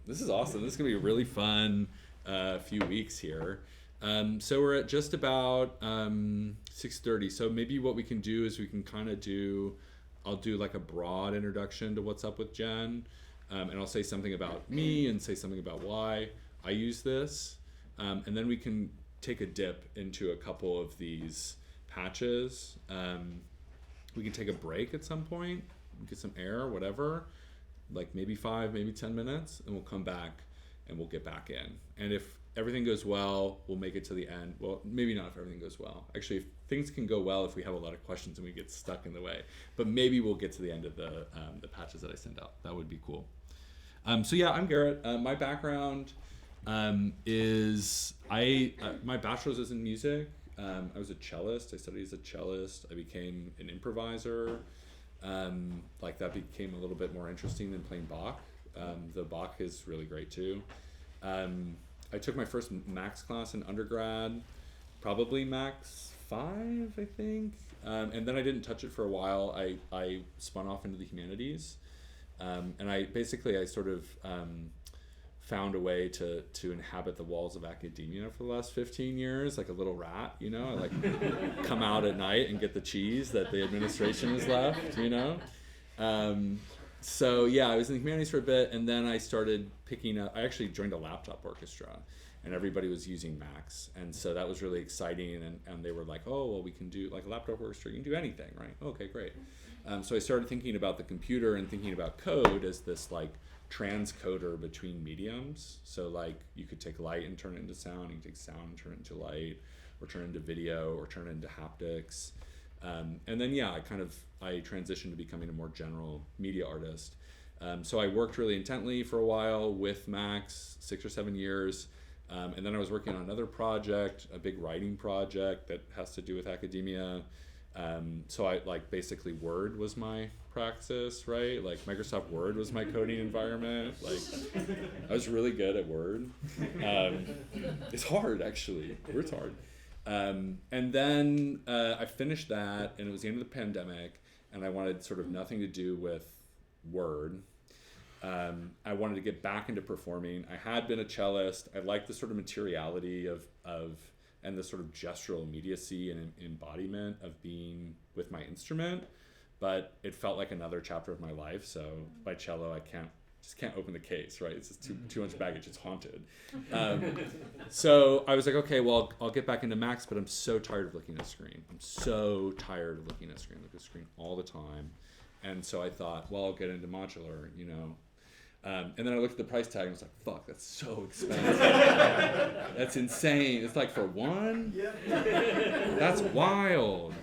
This is awesome. This is going to be a really fun few weeks here. So we're at just about 6:30. So maybe what we can do is we can kind of I'll do like a broad introduction to what's up with Gen. And I'll say something about me and say something about why I use this. And then we can take a dip into a couple of these patches. We can take a break at some point, get some air, whatever, like maybe 5, maybe 10 minutes, and we'll come back and we'll get back in. And if everything goes well, we'll make it to the end. Well, maybe not if everything goes well. Actually, if things can go well if we have a lot of questions and we get stuck in the way. But maybe we'll get to the end of the patches that I send out. That would be cool. So yeah, I'm Garrett. My background is my bachelor's is in music. I was a cellist. I studied as a cellist. I became an improviser. Like that became a little bit more interesting than playing Bach. The Bach is really great too. I took my first Max class in undergrad, probably Max 5, I think. And then I didn't touch it for a while. I spun off into the humanities. And I sort of found a way to inhabit the walls of academia for the last 15 years, like a little rat, you know. I like come out at night and get the cheese that the administration has left, you know. So yeah, I was in the humanities for a bit, and then I started picking up. I actually joined a laptop orchestra, and everybody was using Max, and so that was really exciting. And they were like, "Oh, well, we can do like a laptop orchestra. You can do anything, right?" Okay, great. So I started thinking about the computer and thinking about code as this like transcoder between mediums. So like you could take light and turn it into sound, you can take sound and turn it into light, or turn it into video, or turn it into haptics. And then yeah, I transitioned to becoming a more general media artist. So I worked really intently for a while with Max, 6 or 7 years. And then I was working on another project, a big writing project that has to do with academia. So I basically Word was my practice, right? Like Microsoft Word was my coding environment. Like I was really good at Word. It's hard actually. Word's hard. And then I finished that, and it was the end of the pandemic, and I wanted sort of nothing to do with Word. I wanted to get back into performing. I had been a cellist. I liked the sort of materiality of and the sort of gestural immediacy and embodiment of being with my instrument, but it felt like another chapter of my life. So by cello, I just can't open the case, right? It's just too much baggage. It's haunted. So I was like, okay, well, I'll get back into Max, but I'm so tired of looking at a screen. I'm so tired of looking at a screen. I look at a screen all the time. And so I thought, well, I'll get into modular, you know. And then I looked at the price tag and I was like, fuck, that's so expensive. That's insane. It's like for one? That's wild.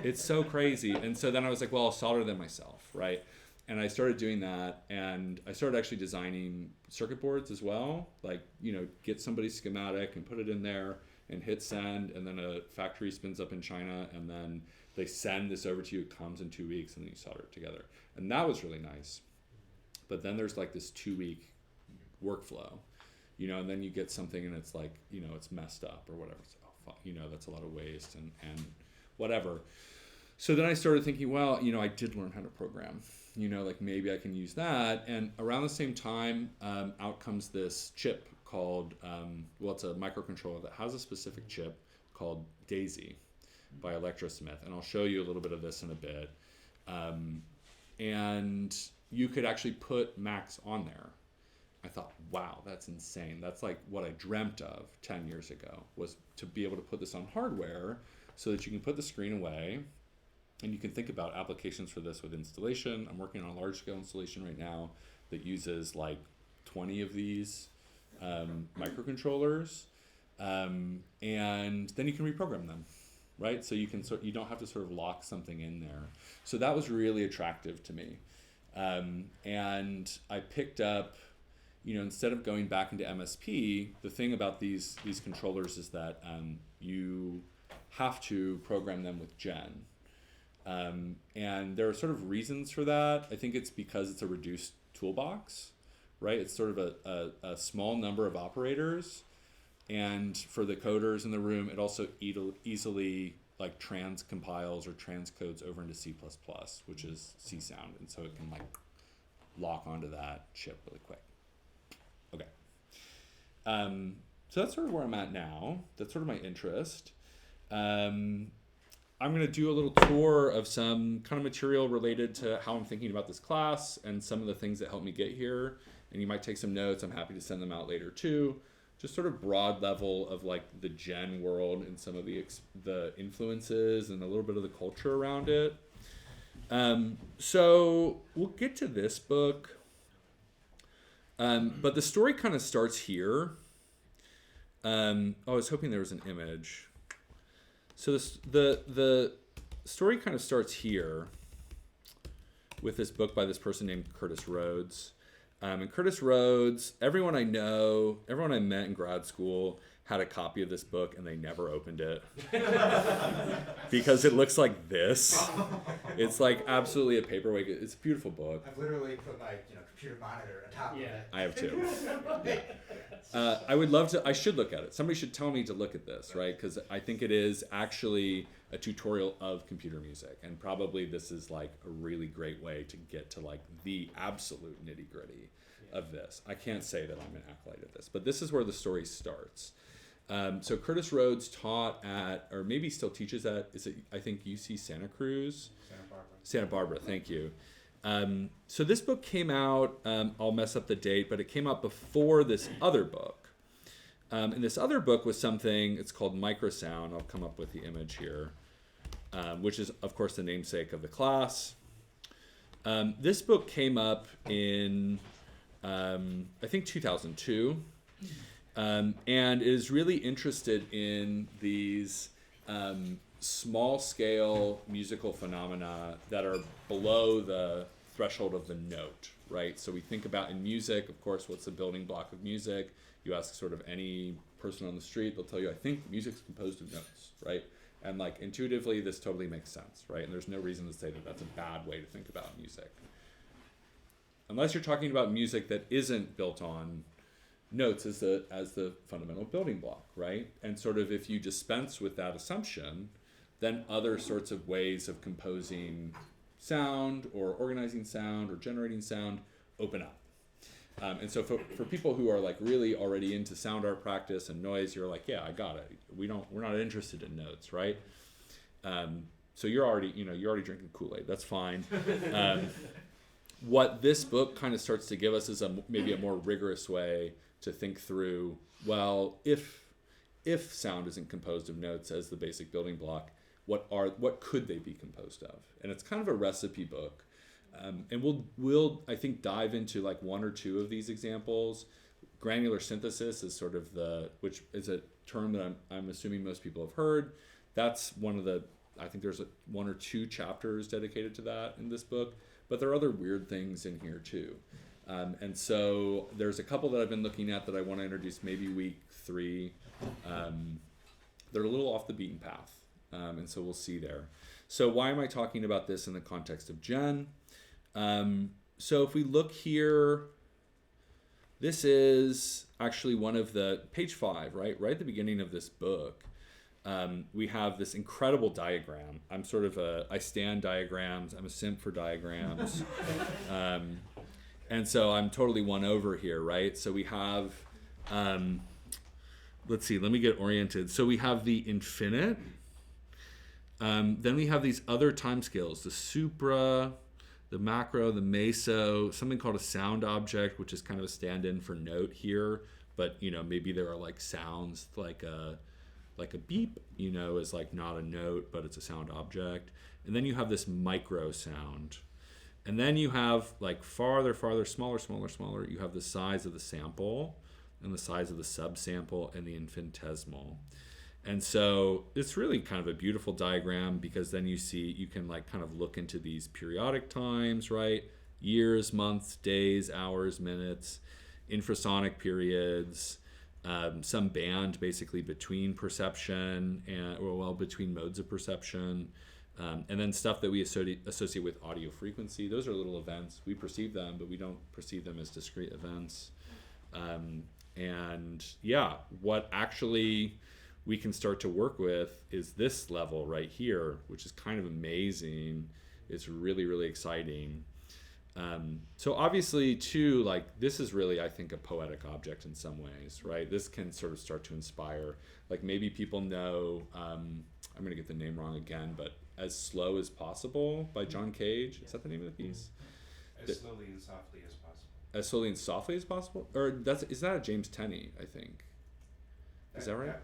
It's so crazy. And so then I was like, well, I'll solder them myself, right? And I started doing that, and I started actually designing circuit boards as well. Like, you know, get somebody's schematic and put it in there and hit send, and then a factory spins up in China, and then they send this over to you. It comes in 2 weeks, and then you solder it together. And that was really nice. But then there's like this 2-week workflow, you know, and then you get something and it's like, you know, it's messed up or whatever. So, oh, fuck, you know, that's a lot of waste and whatever. So then I started thinking, well, you know, I did learn how to program, you know, like maybe I can use that. And around the same time, out comes this chip called, it's a microcontroller that has a specific chip called Daisy by Electrosmith. And I'll show you a little bit of this in a bit. And you could actually put Max on there. I thought, wow, that's insane. That's like what I dreamt of 10 years ago, was to be able to put this on hardware so that you can put the screen away and you can think about applications for this with installation. I'm working on a large scale installation right now that uses like 20 of these microcontrollers. And then you can reprogram them, right? So you don't have to sort of lock something in there. So that was really attractive to me. And I picked up, you know, instead of going back into MSP, the thing about these controllers is that you have to program them with Gen. And there are sort of reasons for that. I think it's because it's a reduced toolbox, right? It's sort of a small number of operators. And for the coders in the room, it also easily like compiles or transcodes over into C++, which is C sound. And so it can like lock onto that chip really quick. So that's sort of where I'm at now. That's sort of my interest. I'm going to do a little tour of some kind of material related to how I'm thinking about this class and some of the things that helped me get here. And you might take some notes. I'm happy to send them out later too. Just sort of broad level of like the gen world and some of the influences and a little bit of the culture around it. So we'll get to this book. But the story kind of starts here. I was hoping there was an image. So the story kind of starts here with this book by this person named Curtis Rhodes. And Curtis Rhodes, everyone I met in grad school had a copy of this book and they never opened it because it looks like this. It's like absolutely a paperweight. It's a beautiful book. I've literally put my computer monitor atop of it. I have too. Yeah. I would love to. I should look at it. Somebody should tell me to look at this, right? Because I think it is actually a tutorial of computer music, and probably this is like a really great way to get to like the absolute nitty gritty of this. I can't say that I'm an acolyte at this, but this is where the story starts. So Curtis Rhodes taught at, or maybe still teaches at, I think UC Santa Cruz? Santa Barbara, thank you. So this book came out, I'll mess up the date, but it came out before this other book. And this other book was something, it's called Microsound. I'll come up with the image here, which is, of course, the namesake of the class. This book came up in, I think, 2002. And is really interested in these small-scale musical phenomena that are below the threshold of the note, right? So we think about in music, of course, what's the building block of music? You ask sort of any person on the street, they'll tell you, I think music's composed of notes, right? And like intuitively, this totally makes sense, right? And there's no reason to say that that's a bad way to think about music. Unless you're talking about music that isn't built on notes as the fundamental building block, right? And sort of if you dispense with that assumption, then other sorts of ways of composing sound or organizing sound or generating sound open up. And so for people who are like really already into sound art practice and noise, you're like, yeah, I got it. We're not interested in notes, right? So you're already drinking Kool-Aid. That's fine. What this book kind of starts to give us is maybe a more rigorous way to think through, well, if sound isn't composed of notes as the basic building block, what could they be composed of? And it's kind of a recipe book. And we'll I think dive into like one or two of these examples. Granular synthesis is sort of which is a term that I'm assuming most people have heard. That's one of the, I think there's one or two chapters dedicated to that in this book, but there are other weird things in here too. And so there's a couple that I've been looking at that I want to introduce maybe week 3. They're a little off the beaten path. And so we'll see there. So why am I talking about this in the context of Gen? So if we look here, this is actually one of the, page 5, right at the beginning of this book. We have this incredible diagram. I stand diagrams. I'm a simp for diagrams. And so I'm totally won over here, right? So we have, let's see, let me get oriented. So we have the infinite. Then we have these other time scales, the supra, the macro, the meso, something called a sound object, which is kind of a stand-in for note here. But, maybe there are like sounds like a beep, is like not a note, but it's a sound object. And then you have this micro sound. And then you have like farther, smaller. You have the size of the sample and the size of the subsample and the infinitesimal. And so it's really kind of a beautiful diagram because then you can like kind of look into these periodic times, right? Years, months, days, hours, minutes, infrasonic periods, some band basically between perception between modes of perception. And then stuff that we associate with audio frequency. Those are little events. We perceive them, but we don't perceive them as discrete events. And yeah, what actually we can start to work with is this level right here, which is kind of amazing. It's really, really exciting. So obviously too, like this is really, I think, a poetic object in some ways, right? This can sort of start to inspire, like maybe people know, I'm gonna get the name wrong again, but As Slow as Possible by John Cage. Is that the name of the piece? As slowly and softly as possible. As Slowly and Softly as Possible? Or is that a James Tenney, I think? Is that right?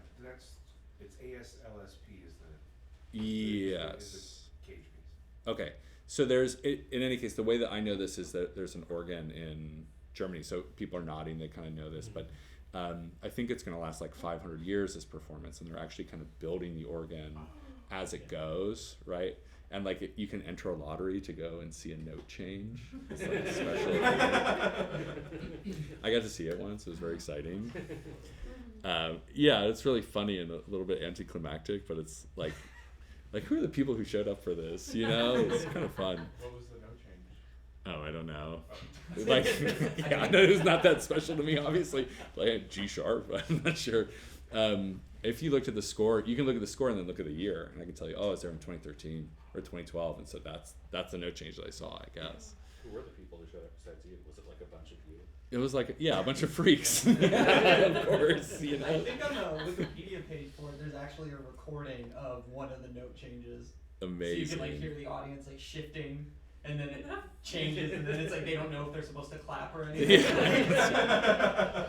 It's ASLSP is the Yes. is the Cage piece. Okay. So in any case, the way that I know this is that there's an organ in Germany. So people are nodding, they kind of know this, but I think it's going to last like 500 years, this performance, and they're actually kind of building the organ as it goes, right? And like you can enter a lottery to go and see a note change. It's like special. I got to see it once. It was very exciting. Yeah, it's really funny and a little bit anticlimactic, but it's like who are the people who showed up for this? You know, it's kind of fun. What was the note change? Oh, I don't know. Like, yeah, I know it's not that special to me, obviously. Like G sharp, I'm not sure. If you looked at the score, you can look at the score and then look at the year, and I can tell you, oh, it's there in 2013 or 2012, and so that's the note change that I saw, I guess. Who were the people who showed up besides you? Was it like a bunch of you? It was like, yeah, a bunch of freaks. Of course, you know. I think on the Wikipedia page for it, there's actually a recording of one of the note changes. Amazing. So you can like hear the audience like shifting, and then it changes, and then it's like they don't know if they're supposed to clap or anything. Yeah.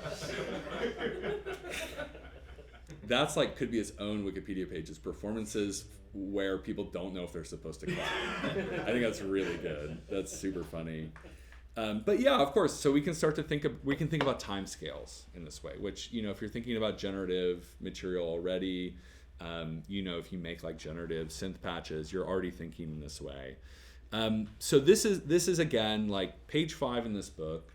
That's like could be its own Wikipedia page. Is performances where people don't know if they're supposed to clap. I think that's really good. That's super funny. But yeah, of course. So we can start to think about time scales in this way. Which, you know, if you're thinking about generative material already, you know, if you make like generative synth patches, you're already thinking in this way. So this is again like page 5 in this book.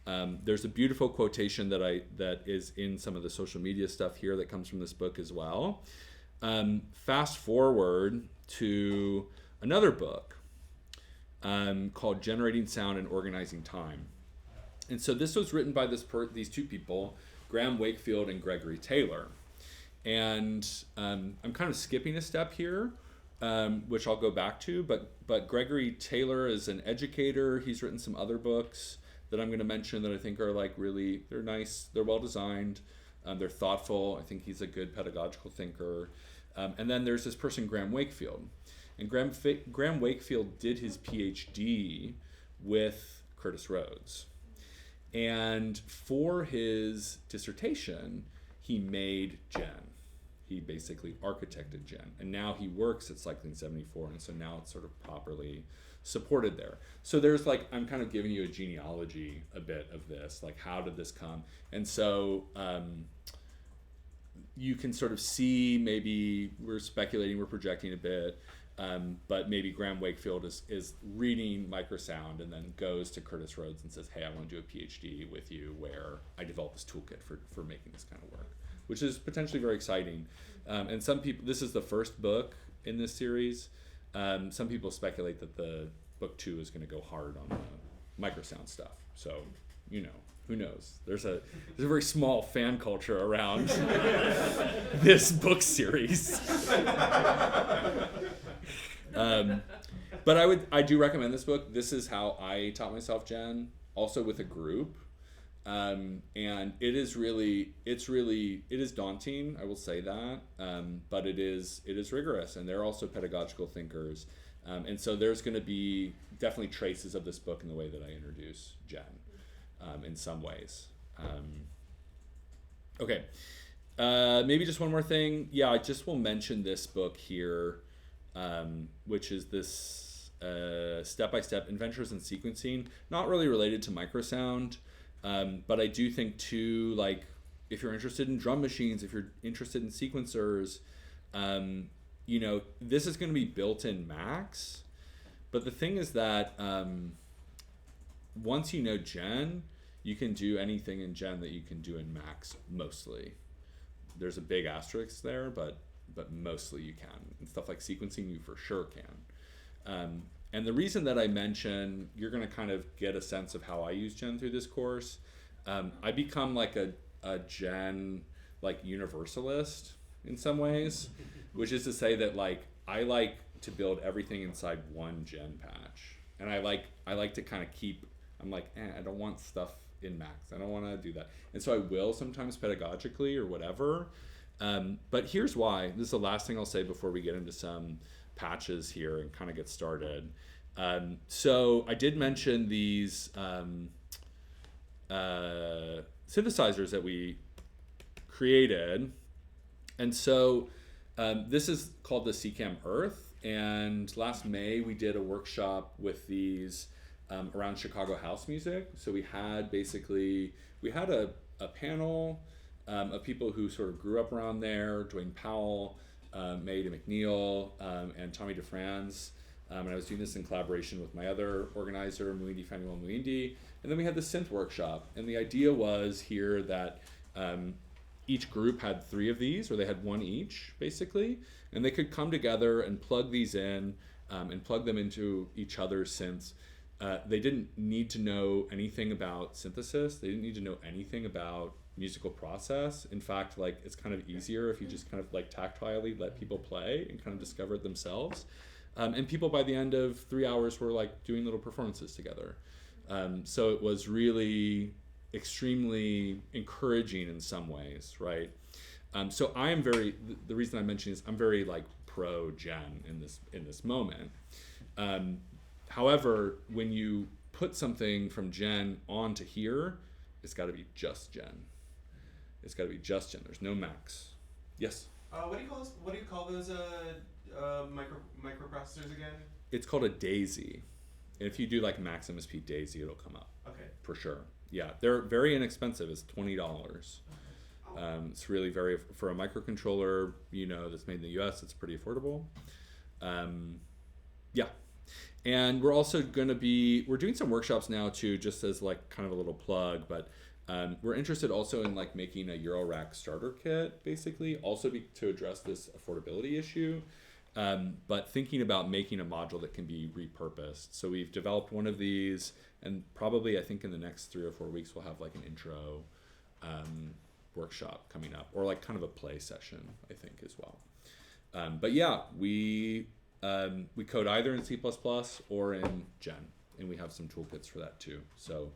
There's a beautiful quotation that is in some of the social media stuff here that comes from this book as well. Fast forward to another book called Generating Sound and Organizing Time. And so this was written by these two people, Graham Wakefield and Gregory Taylor. And I'm kind of skipping a step here, which I'll go back to, but Gregory Taylor is an educator. He's written some other books that I'm going to mention that I think are like really, they're nice, they're well designed, they're thoughtful. I think he's a good pedagogical thinker. And then there's this person, Graham Wakefield. And Graham Wakefield did his PhD with Curtis Rhodes. And for his dissertation, he made Gen. He basically architected Gen. And now he works at Cycling 74, and so now it's sort of properly supported there. So there's like, I'm kind of giving you a genealogy a bit of this, like how did this come? And so you can sort of see, maybe we're speculating, we're projecting a bit, but maybe Graham Wakefield is reading Microsound and then goes to Curtis Rhodes and says, hey, I want to do a PhD with you where I developed this toolkit for making this kind of work, which is potentially very exciting. And some people, this is the first book in this series. Some people speculate that the book 2 is going to go hard on the Microsound stuff. So, you know, who knows? There's a very small fan culture around this book series. But I do recommend this book. This is how I taught myself Gen, also with a group. And it is daunting, I will say that, but it is rigorous, and they're also pedagogical thinkers, and so there's going to be definitely traces of this book in the way that I introduce Gen, in some ways. Okay, maybe just one more thing. Yeah, I just will mention this book here, which is this step-by-step Adventures in Sequencing, not really related to Microsound. But I do think too, like, if you're interested in drum machines, if you're interested in sequencers, you know, this is going to be built in Max. But the thing is that once you know Gen, you can do anything in Gen that you can do in Max mostly. There's a big asterisk there, but mostly you can. And stuff like sequencing, you for sure can. And the reason that I mention, you're going to kind of get a sense of how I use Gen through this course. I become like a Gen like universalist in some ways, which is to say that like I like to build everything inside one Gen patch. And I like to kind of keep, I'm like, I don't want stuff in Max. I don't want to do that. And so I will sometimes pedagogically or whatever. But here's why. This is the last thing I'll say before we get into some patches here and kind of get started. So I did mention these synthesizers that we created. And so this is called the CCAM Earth. And last May we did a workshop with these around Chicago house music. So we had a panel of people who sort of grew up around there, Dwayne Powell, May McNeil, and Tommy DeFranz. And I was doing this in collaboration with my other organizer, Muindi Fanuel Muindi. And then we had the synth workshop. And the idea was here that each group had 3 of these, or they had 1 each, basically. And they could come together and plug these in and plug them into each other's synths. They didn't need to know anything about synthesis. They didn't need to know anything about musical process. In fact, like, it's kind of easier if you just kind of like tactilely let people play and kind of discover it themselves. And people by the end of 3 hours were like doing little performances together. So it was really extremely encouraging in some ways, right? So I am the reason I'm mentioning this, I'm very like pro Gen in this moment. However, when you put something from Gen onto here, it's got to be just Gen. It's got to be just Gen. There's no Max. Yes. What do you call those microprocessors again? It's called a Daisy. And if you do like MaxMSP Daisy, it'll come up. Okay. For sure. Yeah, they're very inexpensive. It's $20. It's really very, for a microcontroller, that's made in the US, it's pretty affordable. Yeah. And we're also we're doing some workshops now too, just as like kind of a little plug, but we're interested also in like making a Eurorack starter kit, basically, also to address this affordability issue. But thinking about making a module that can be repurposed. So we've developed one of these, and probably I think in the next 3 or 4 weeks we'll have like an intro workshop coming up, or like kind of a play session, I think, as well. But yeah, we code either in C++ or in Gen, and we have some toolkits for that too. So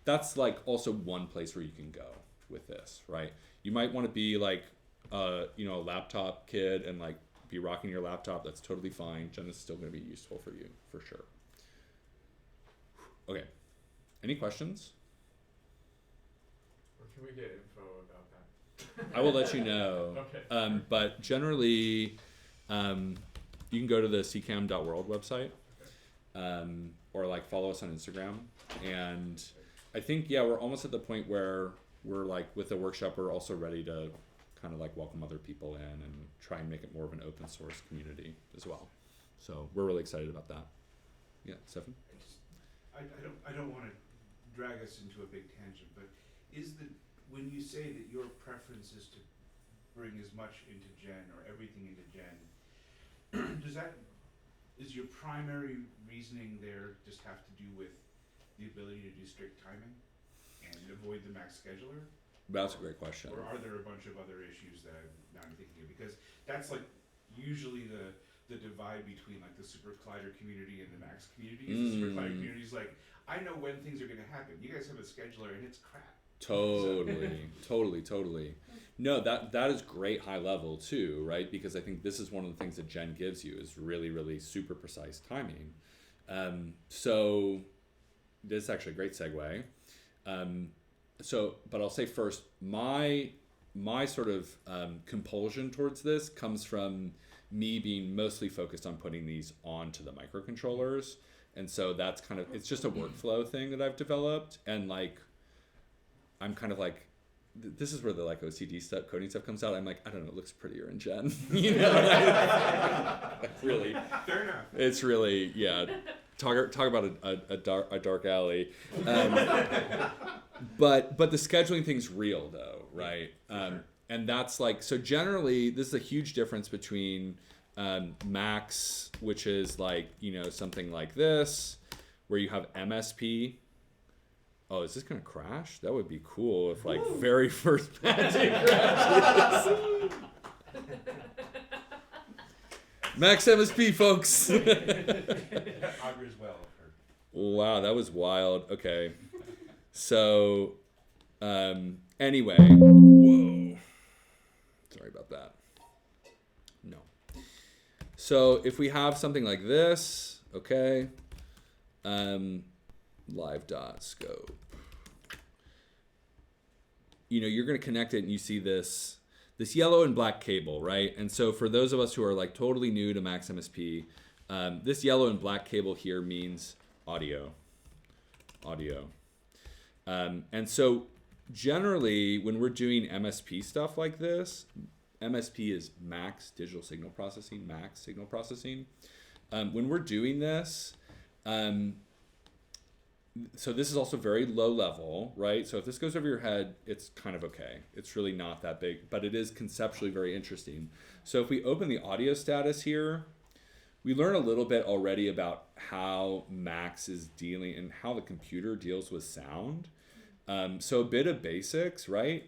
that's like also one place where you can go with this, right? You might want to be like a laptop kid and like be rocking your laptop. That's totally fine. Gen is still going to be useful for you, for sure. Okay, any questions? Or can we get info about that? I will let you know. Okay. But generally, you can go to the ccam.world website, or like follow us on Instagram. And I think, we're almost at the point where we're like, with the workshop, we're also ready to kind of like welcome other people in and try and make it more of an open source community as well. So we're really excited about that. Yeah, Stefan? I don't want to drag us into a big tangent, but when you say that your preference is to bring as much into Gen or everything into Gen, is your primary reasoning there just have to do with the ability to do strict timing and avoid the Max scheduler? That's a great question. Or are there a bunch of other issues that I'm thinking of? Because that's like usually the divide between like the super collider community and the Max community. The super collider community is like, I know when things are going to happen. You guys have a scheduler and it's crap. Totally. No, that is great high level too, right? Because I think this is one of the things that Gen gives you is really, really super precise timing. So this is actually a great segue. But I'll say first, my sort of compulsion towards this comes from me being mostly focused on putting these onto the microcontrollers. And so that's kind of, it's just a workflow thing that I've developed. And like, I'm kind of like, this is where the like OCD stuff, coding stuff comes out. I'm like, I don't know, it looks prettier in Gen. Really. Fair enough. It's really, talk about a dark alley. But the scheduling thing's real though, right? Sure. And that's like, so generally this is a huge difference between Max, which is like, something like this, where you have MSP. Oh, is this gonna crash? That would be cool if like very first magic crashes. MaxMSP, folks. Augurs well for Wow, that was wild. Okay. So, anyway, whoa. Sorry about that. No. So if we have something like this, okay, live dot scope, you're going to connect it and you see this yellow and black cable, right? And so for those of us who are like totally new to MaxMSP, this yellow and black cable here means audio. And so generally when we're doing MSP stuff like this, MSP is Max Digital Signal Processing, Max Signal Processing. When we're doing this, so this is also very low level, right? So if this goes over your head, it's kind of okay. It's really not that big, but it is conceptually very interesting. So if we open the audio status here, we learn a little bit already about how Max is dealing and how the computer deals with sound. So a bit of basics, right?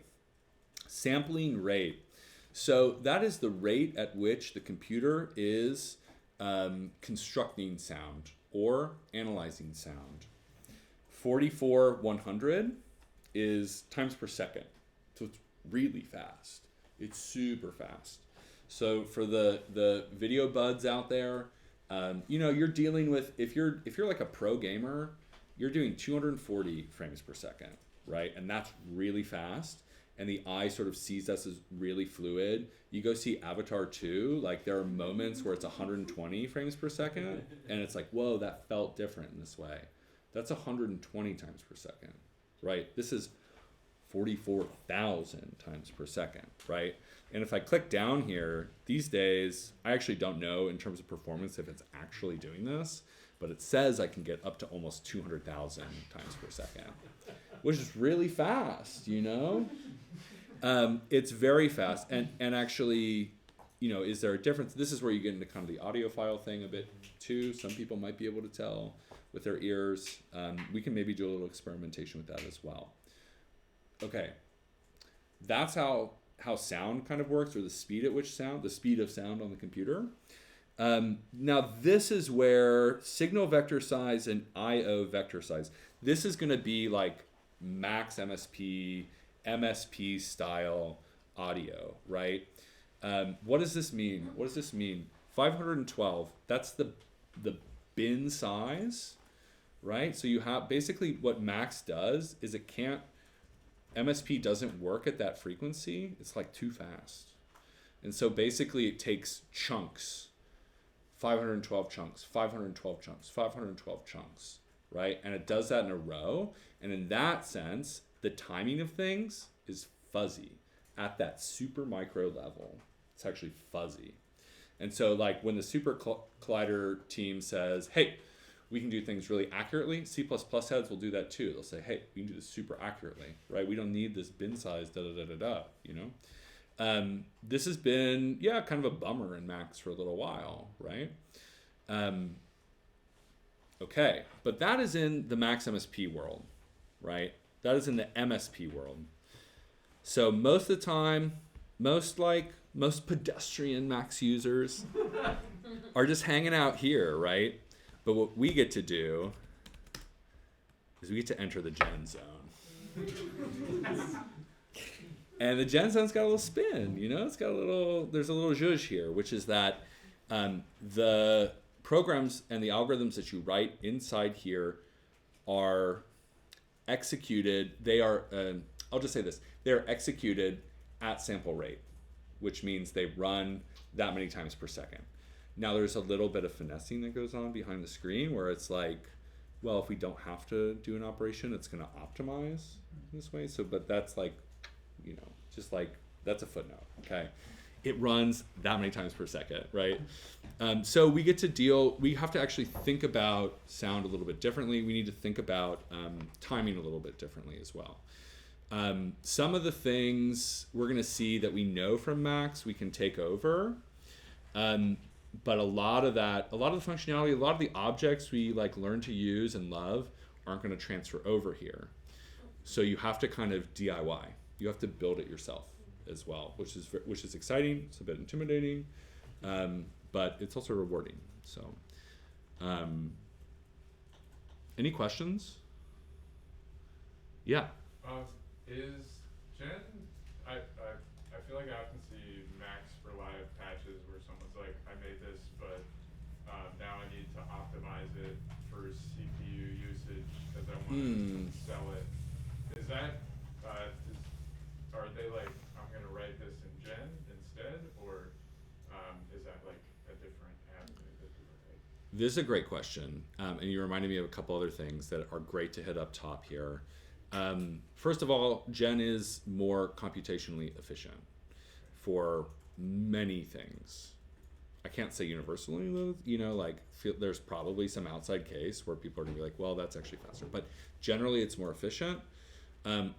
Sampling rate. So that is the rate at which the computer is constructing sound or analyzing sound. 44,100 is times per second. So it's really fast. It's super fast. So for the video buds out there, you're dealing with, if you're like a pro gamer, you're doing 240 frames per second, right? And that's really fast. And the eye sort of sees us as really fluid. You go see Avatar 2, like there are moments where it's 120 frames per second, and it's like, whoa, that felt different in this way. That's 120 times per second, right? This is 44,000 times per second, right? And if I click down here, these days, I actually don't know in terms of performance if it's actually doing this, but it says I can get up to almost 200,000 times per second, which is really fast, It's very fast. And actually, is there a difference? This is where you get into kind of the audiophile thing a bit too. Some people might be able to tell with their ears. We can maybe do a little experimentation with that as well. Okay, that's how sound kind of works, or the speed of sound on the computer. Now this is where signal vector size and I/O vector size. This is going to be like MaxMSP, MSP style audio, right? What does this mean? 512. That's the bin size, right? So you have basically what Max does is MSP doesn't work at that frequency. It's like too fast. And so basically it takes chunks, 512 chunks, 512 chunks, 512 chunks, right? And it does that in a row. And in that sense, the timing of things is fuzzy at that super micro level. It's actually fuzzy. And so like when the Super Collider team says, hey, we can do things really accurately, C++ heads will do that too. They'll say, hey, we can do this super accurately, right? We don't need this bin size, This has been, kind of a bummer in Max for a little while, right? Okay, but that is in the MaxMSP world, right? That is in the MSP world. So most of the time, most pedestrian Max users are just hanging out here, right? But what we get to do is we get to enter the gen zone. And the gen zone's got a little spin, there's a little zhuzh here, which is that the programs and the algorithms that you write inside here are executed, I'll just say this, they're executed at sample rate, which means they run that many times per second. Now there's a little bit of finessing that goes on behind the screen where it's like, well, if we don't have to do an operation, it's going to optimize this way. So, but that's like, just like, that's a footnote, okay? It runs that many times per second, right? So we have to actually think about sound a little bit differently. We need to think about timing a little bit differently as well. Some of the things we're going to see that we know from Max, we can take over. But a lot of the functionality, a lot of the objects we learn to use and love aren't going to transfer over here. So you have to kind of DIY. You have to build it yourself as well, which is exciting. It's a bit intimidating, but it's also rewarding. So, Any questions? Yeah. Is Gen? I feel like I often see Max for live patches where someone's like, I made this, but now I need to optimize it for CPU usage because I want to sell it. Is that are they like, I'm gonna write this in Gen instead, or is that like a different avenue that people take? This is a great question, and you reminded me of a couple other things that are great to hit up top here. First of all, Gen is more computationally efficient for many things. I can't say universally, like there's probably some outside case where people are gonna be like, well, that's actually faster, but generally it's more efficient.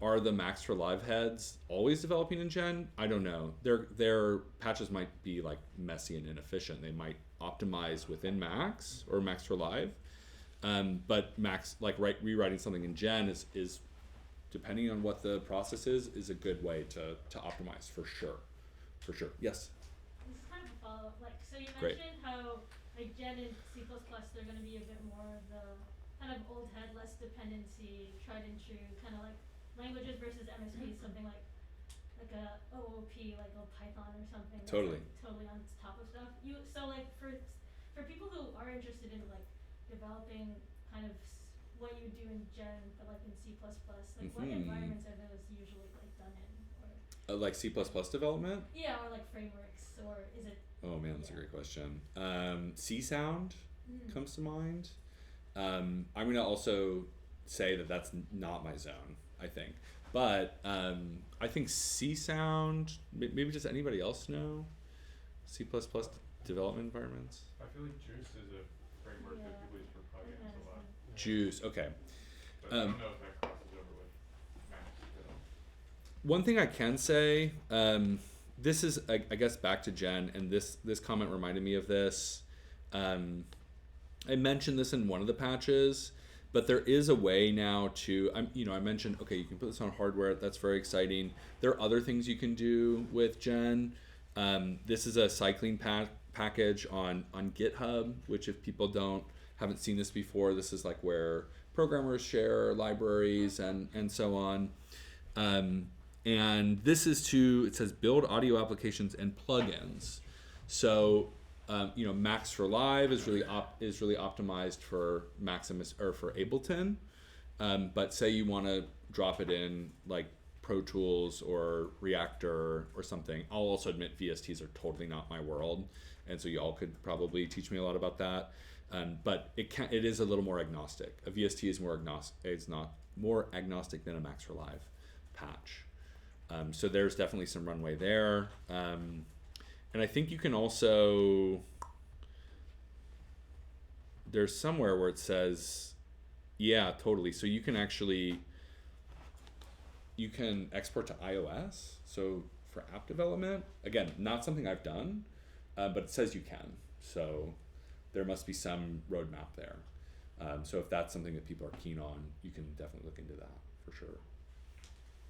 Are the Max for Live heads always developing in Gen? I don't know. Their patches might be like messy and inefficient. They might optimize within Max or Max for Live, but Max, like rewriting something in Gen is depending on what the process is a good way to optimize for sure. Yes. This is kind of a follow-up. Like, so you Great. mentioned how like Gen and C++, they're going to be a bit more of the kind of old head, less dependency, tried and true, kind of like languages versus MSP, something like a OOP, like a Python or something. That's Totally. like totally on top of stuff. So like for people who are interested in like developing kind of what you do in Gen, but like in C++, like what environments are those usually like done in? Or Like C++ development? yeah, or like frameworks, or is it? Oh man, that's a great question. C Sound comes to mind. I'm gonna also say that that's not my zone, I think. But I think C Sound, maybe does anybody else know C++ development environments? I feel like Juice is a framework that people use for plugins a lot. Juice, okay. But I don't know if that crosses over with Max at all. One thing I can say, this is, I guess, back to Gen, and this comment reminded me of this. I mentioned this in one of the patches, but there is a way now to, I mentioned, okay, you can put this on hardware. That's very exciting. There are other things you can do with Gen. This is a cycling package on GitHub, which if people haven't seen this before, this is like where programmers share libraries and so on. And this is it says build audio applications and plugins. So, Max for Live is really optimized for MaxMSP or for Ableton. But say you want to drop it in like Pro Tools or Reactor or something. I'll also admit VSTs are totally not my world, and so y'all could probably teach me a lot about that. But it is a little more agnostic. A VST is more agnostic than a Max for Live patch. So there's definitely some runway there. And I think you can also, there's somewhere where it says, yeah, totally. So you can export to iOS. So for app development, again, not something I've done, but it says you can. So there must be some roadmap there. So if that's something that people are keen on, you can definitely look into that for sure.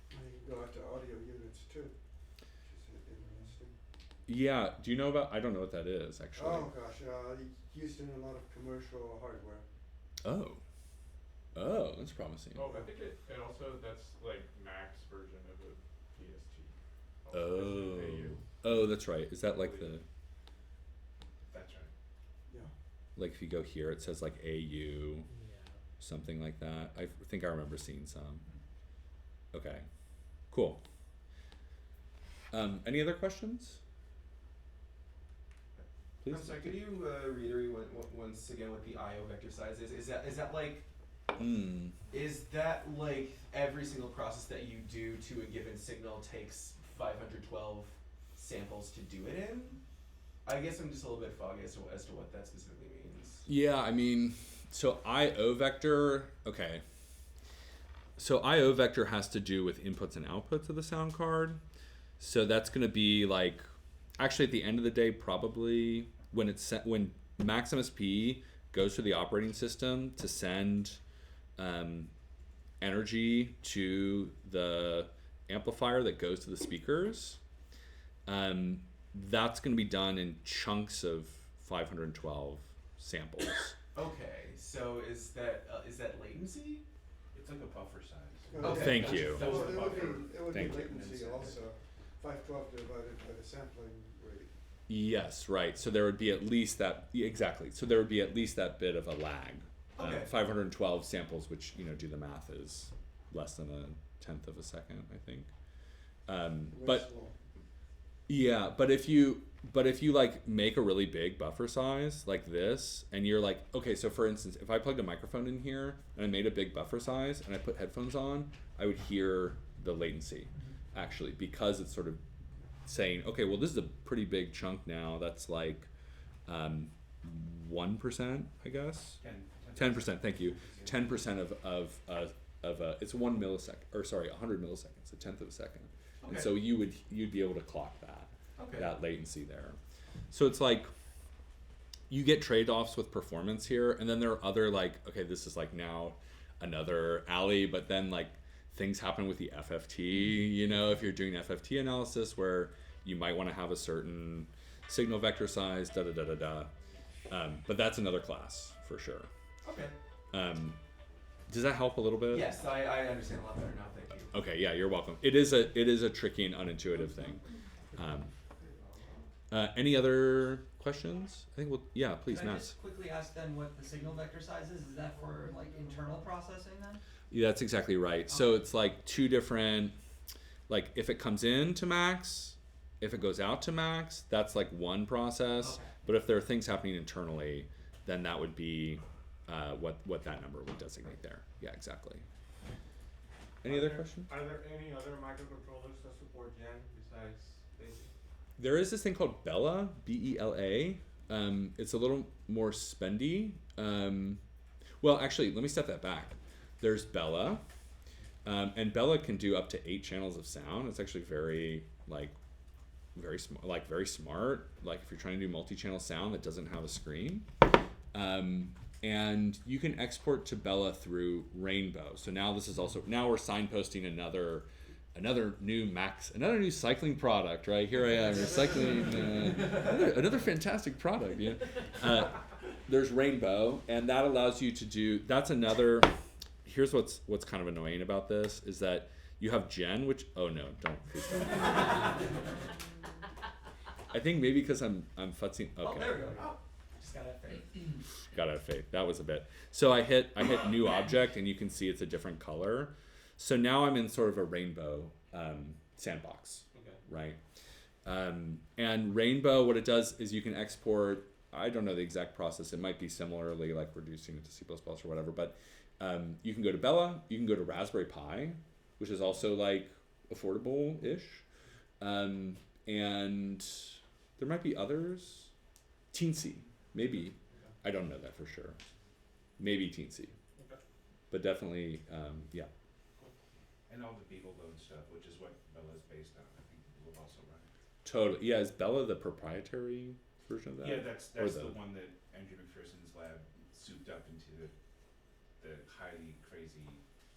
And you can go out to audio units too, which is interesting. Yeah, do you know about, I don't know what that is actually. Oh gosh, used in a lot of commercial hardware. Oh, that's promising. Oh, I think it also, that's like Max version of a VST. Oh, that's right. Is that like the, That's right. Yeah. like if you go here, it says like AU, something like that. I think I remember seeing some. Okay, cool. Any other questions? Please. I'm sorry, could you reiterate once again what the IO vector size is? Is that like is that like every single process that you do to a given signal takes 512 samples to do it in? I guess I'm just a little bit foggy as to what that specifically means. Yeah, I mean, so IO vector, okay. So IO vector has to do with inputs and outputs of the sound card. So that's going to be like, actually at the end of the day, probably when MaxMSP goes to the operating system to send energy to the amplifier that goes to the speakers, that's going to be done in chunks of 512 samples. Okay, so is that latency? It's like a buffer size. Okay, Thank gotcha. you. That was Well, the it would buffer. be, it would be Thank you. latency also, 512 divided by the sampling rate. Yes, right. So there would be at least that, exactly. So there would be at least that bit of a lag. Okay. 512 samples, which, do the math, is less than a tenth of a second, I think. Way But slow. yeah, but if you like make a really big buffer size like this, and you're like, okay, so for instance, if I plugged a microphone in here and I made a big buffer size and I put headphones on, I would hear the latency actually, because it's sort of saying, okay, well, this is a pretty big chunk now. That's like 1%, I guess. 10%. Thank you. 10% of it's 1 millisecond, or sorry, 100 milliseconds, a tenth of a second. Okay. And so you'd be able to clock that. Okay. That latency there. So it's like you get trade-offs with performance here, and then there are other like, okay, this is like now another alley, but then like things happen with the FFT, if you're doing FFT analysis where you might want to have a certain signal vector size, but that's another class for sure. Okay. Does that help a little bit? Yes, I understand a lot better now. Thank you. Okay, yeah, you're welcome. It is a tricky and unintuitive thing. Any other questions? I think please, Can I Matt. just quickly ask then what the signal vector size is? Is that for like internal processing then? Yeah, that's exactly right. So it's like two different, like if it comes into Max, if it goes out to Max, that's like one process. Okay. But if there are things happening internally, then that would be what that number would designate there. Yeah, exactly. Any other questions? Are there any other microcontrollers that support Gen besides Latency? There is this thing called Bella, B-E-L-A. It's a little more spendy. Well, actually, let me step that back. There's Bella, and Bella can do up to 8 channels of sound. It's actually very smart. Like if you're trying to do multi-channel sound that doesn't have a screen. And you can export to Bella through Rainbow. So now we're signposting another new cycling product, right? Here I am recycling another fantastic product. Yeah. There's Rainbow, and that allows you to do. That's another. Here's what's kind of annoying about this is that you have Gen, which please don't. I think maybe because I'm futzing. Okay. Oh, there we go. Just gotta have faith. Gotta have faith. That was a bit. So I hit new object, and you can see it's a different color. So now I'm in sort of a Rainbow sandbox, right? And Rainbow, what it does is you can export. I don't know the exact process. It might be similarly like reducing it to C++ or whatever. But you can go to Bella. You can go to Raspberry Pi, which is also like affordable-ish. And there might be others. Teensy, maybe. I don't know that for sure. Maybe Teensy. Okay. But definitely, yeah. And all the BeagleBone stuff, which is what Bella's based on, I think will also run it. Totally. Yeah, is Bella the proprietary version of that? Yeah, that's Or the one that Andrew McPherson's lab souped up into the highly crazy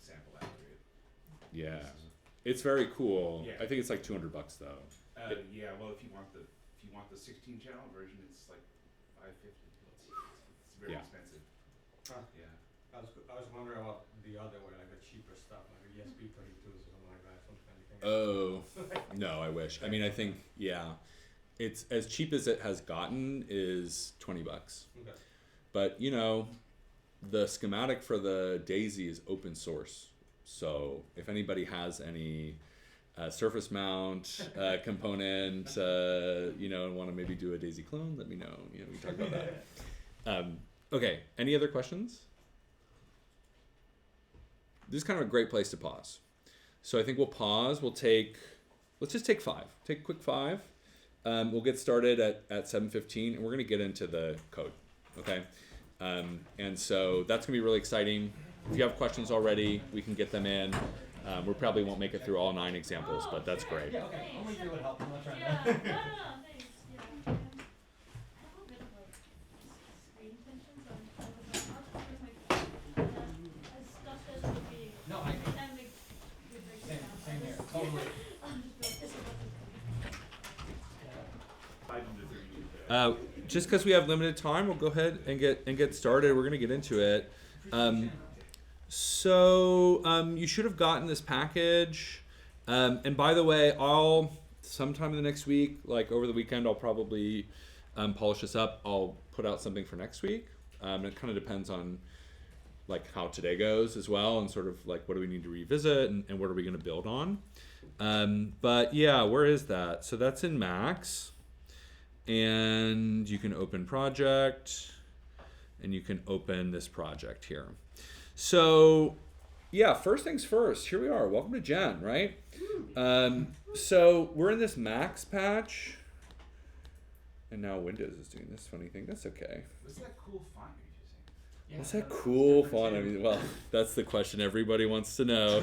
sample accurate. Yeah. It's very cool. Yeah. I think it's like $200 though. Yeah, well, if you want the 16 channel version, it's like $550. It's very Yeah. expensive. Huh. Yeah. I was wondering about the other way, like the cheaper stuff, like the ESP32s or something like that. Something. Oh, no, I wish. I mean, I think, yeah. It's as cheap as it has gotten is $20. Okay. But, the schematic for the Daisy is open source. So if anybody has any surface mount component, and want to maybe do a Daisy clone, let me know. We can talk about that. Okay, any other questions? This is kind of a great place to pause. So I think we'll pause. Let's just take 5. Take a quick 5. We'll get started at 7:15, and we're going to get into the code. Okay? And so that's going to be really exciting. If you have questions already, we can get them in. We probably won't make it through all 9 examples, but that's great. Yeah, okay. Only if it would help. I'm not trying Yeah, to. no, thanks. Yeah. I have a bit of like screen tension, so I'll just focus my as stuff as would be. No, I agree. Can make good breaks down. Same here. Totally. I'll just focus on just because we have limited time, we'll go ahead and get started. We're gonna get into it. You should have gotten this package. And by the way, I'll sometime in the next week, like over the weekend, I'll probably polish this up. I'll put out something for next week. It kind of depends on like how today goes as well, and sort of like what do we need to revisit and what are we going to build on. But yeah, where is that? So that's in Max, and you can open project, and you can open this project here. So yeah, first things first, here we are. Welcome to Gen, right? So we're in this Max patch, and now Windows is doing this funny thing. That's okay. What's that cool font you're using? Yeah, What's that cool font? I mean, well, that's the question everybody wants to know.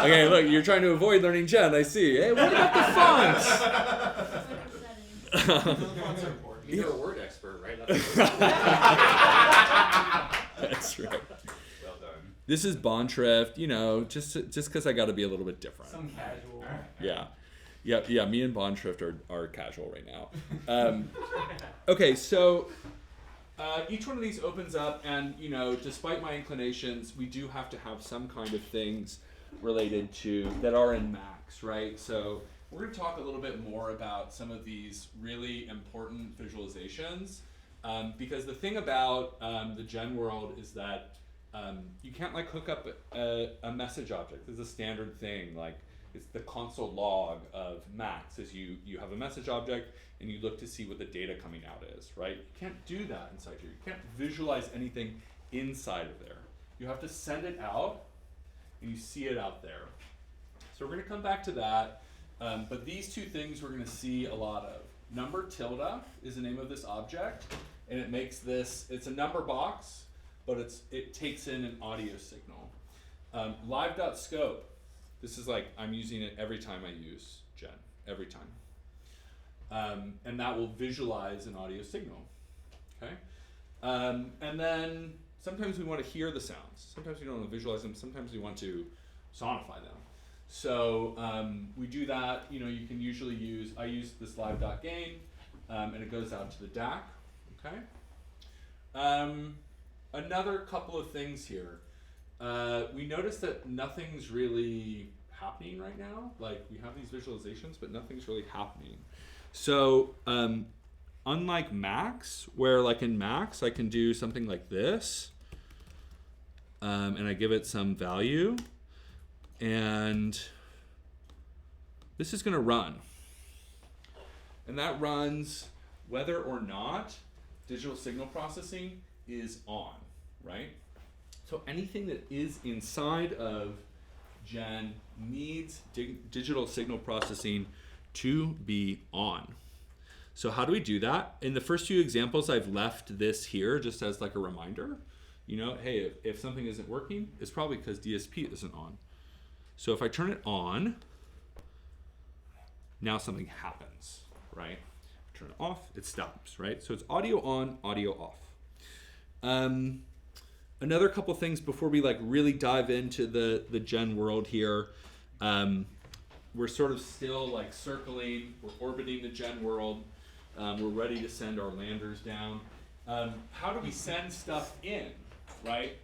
Okay, look, you're trying to avoid learning Gen, I see. Hey, what about the fonts? It's like a setting. The fonts are important. You're a word expert, right? That's right. Well done. This is Bondschrift, you know, just because I got to be a little bit different. Some casual. Yeah. Yeah, me and Bondschrift are casual right now. Okay, so each one of these opens up, and, you know, despite my inclinations, we do have to have some kind of things related to, that are in Max, right? So we're going to talk a little bit more about some of these really important visualizations, because the thing about the Gen world is that you can't like hook up a message object. This is a standard thing. Like, it's the console log of Max. Is you have a message object and you look to see what the data coming out is, right? You can't do that inside here. You can't visualize anything inside of there. You have to send it out and you see it out there. So we're going to come back to that. But these two things we're going to see a lot of. Number tilde is the name of this object, and it makes this, it's a number box, but it takes in an audio signal. Live.scope, this is like, I'm using it every time I use Gen, every time. And that will visualize an audio signal, okay? And then sometimes we want to hear the sounds. Sometimes we don't want to visualize them. Sometimes we want to sonify them. So we do that, you know, you can usually use, I use this live.gain, and it goes out to the DAC, okay? Another couple of things here. We notice that nothing's really happening right now. Like, we have these visualizations, but nothing's really happening. So unlike Max, where like in Max, I can do something like this, and I give it some value, and this is gonna run. And that runs whether or not digital signal processing is on, right? So anything that is inside of Gen needs digital signal processing to be on. So how do we do that? In the first few examples, I've left this here just as like a reminder. You know, hey, if something isn't working, it's probably because DSP isn't on. So if I turn it on, now something happens, right? Turn it off, it stops, right? So it's audio on, audio off. Another couple things before we like really dive into the Gen world here. We're sort of still like circling, we're orbiting the Gen world. We're ready to send our landers down. How do we send stuff in, right?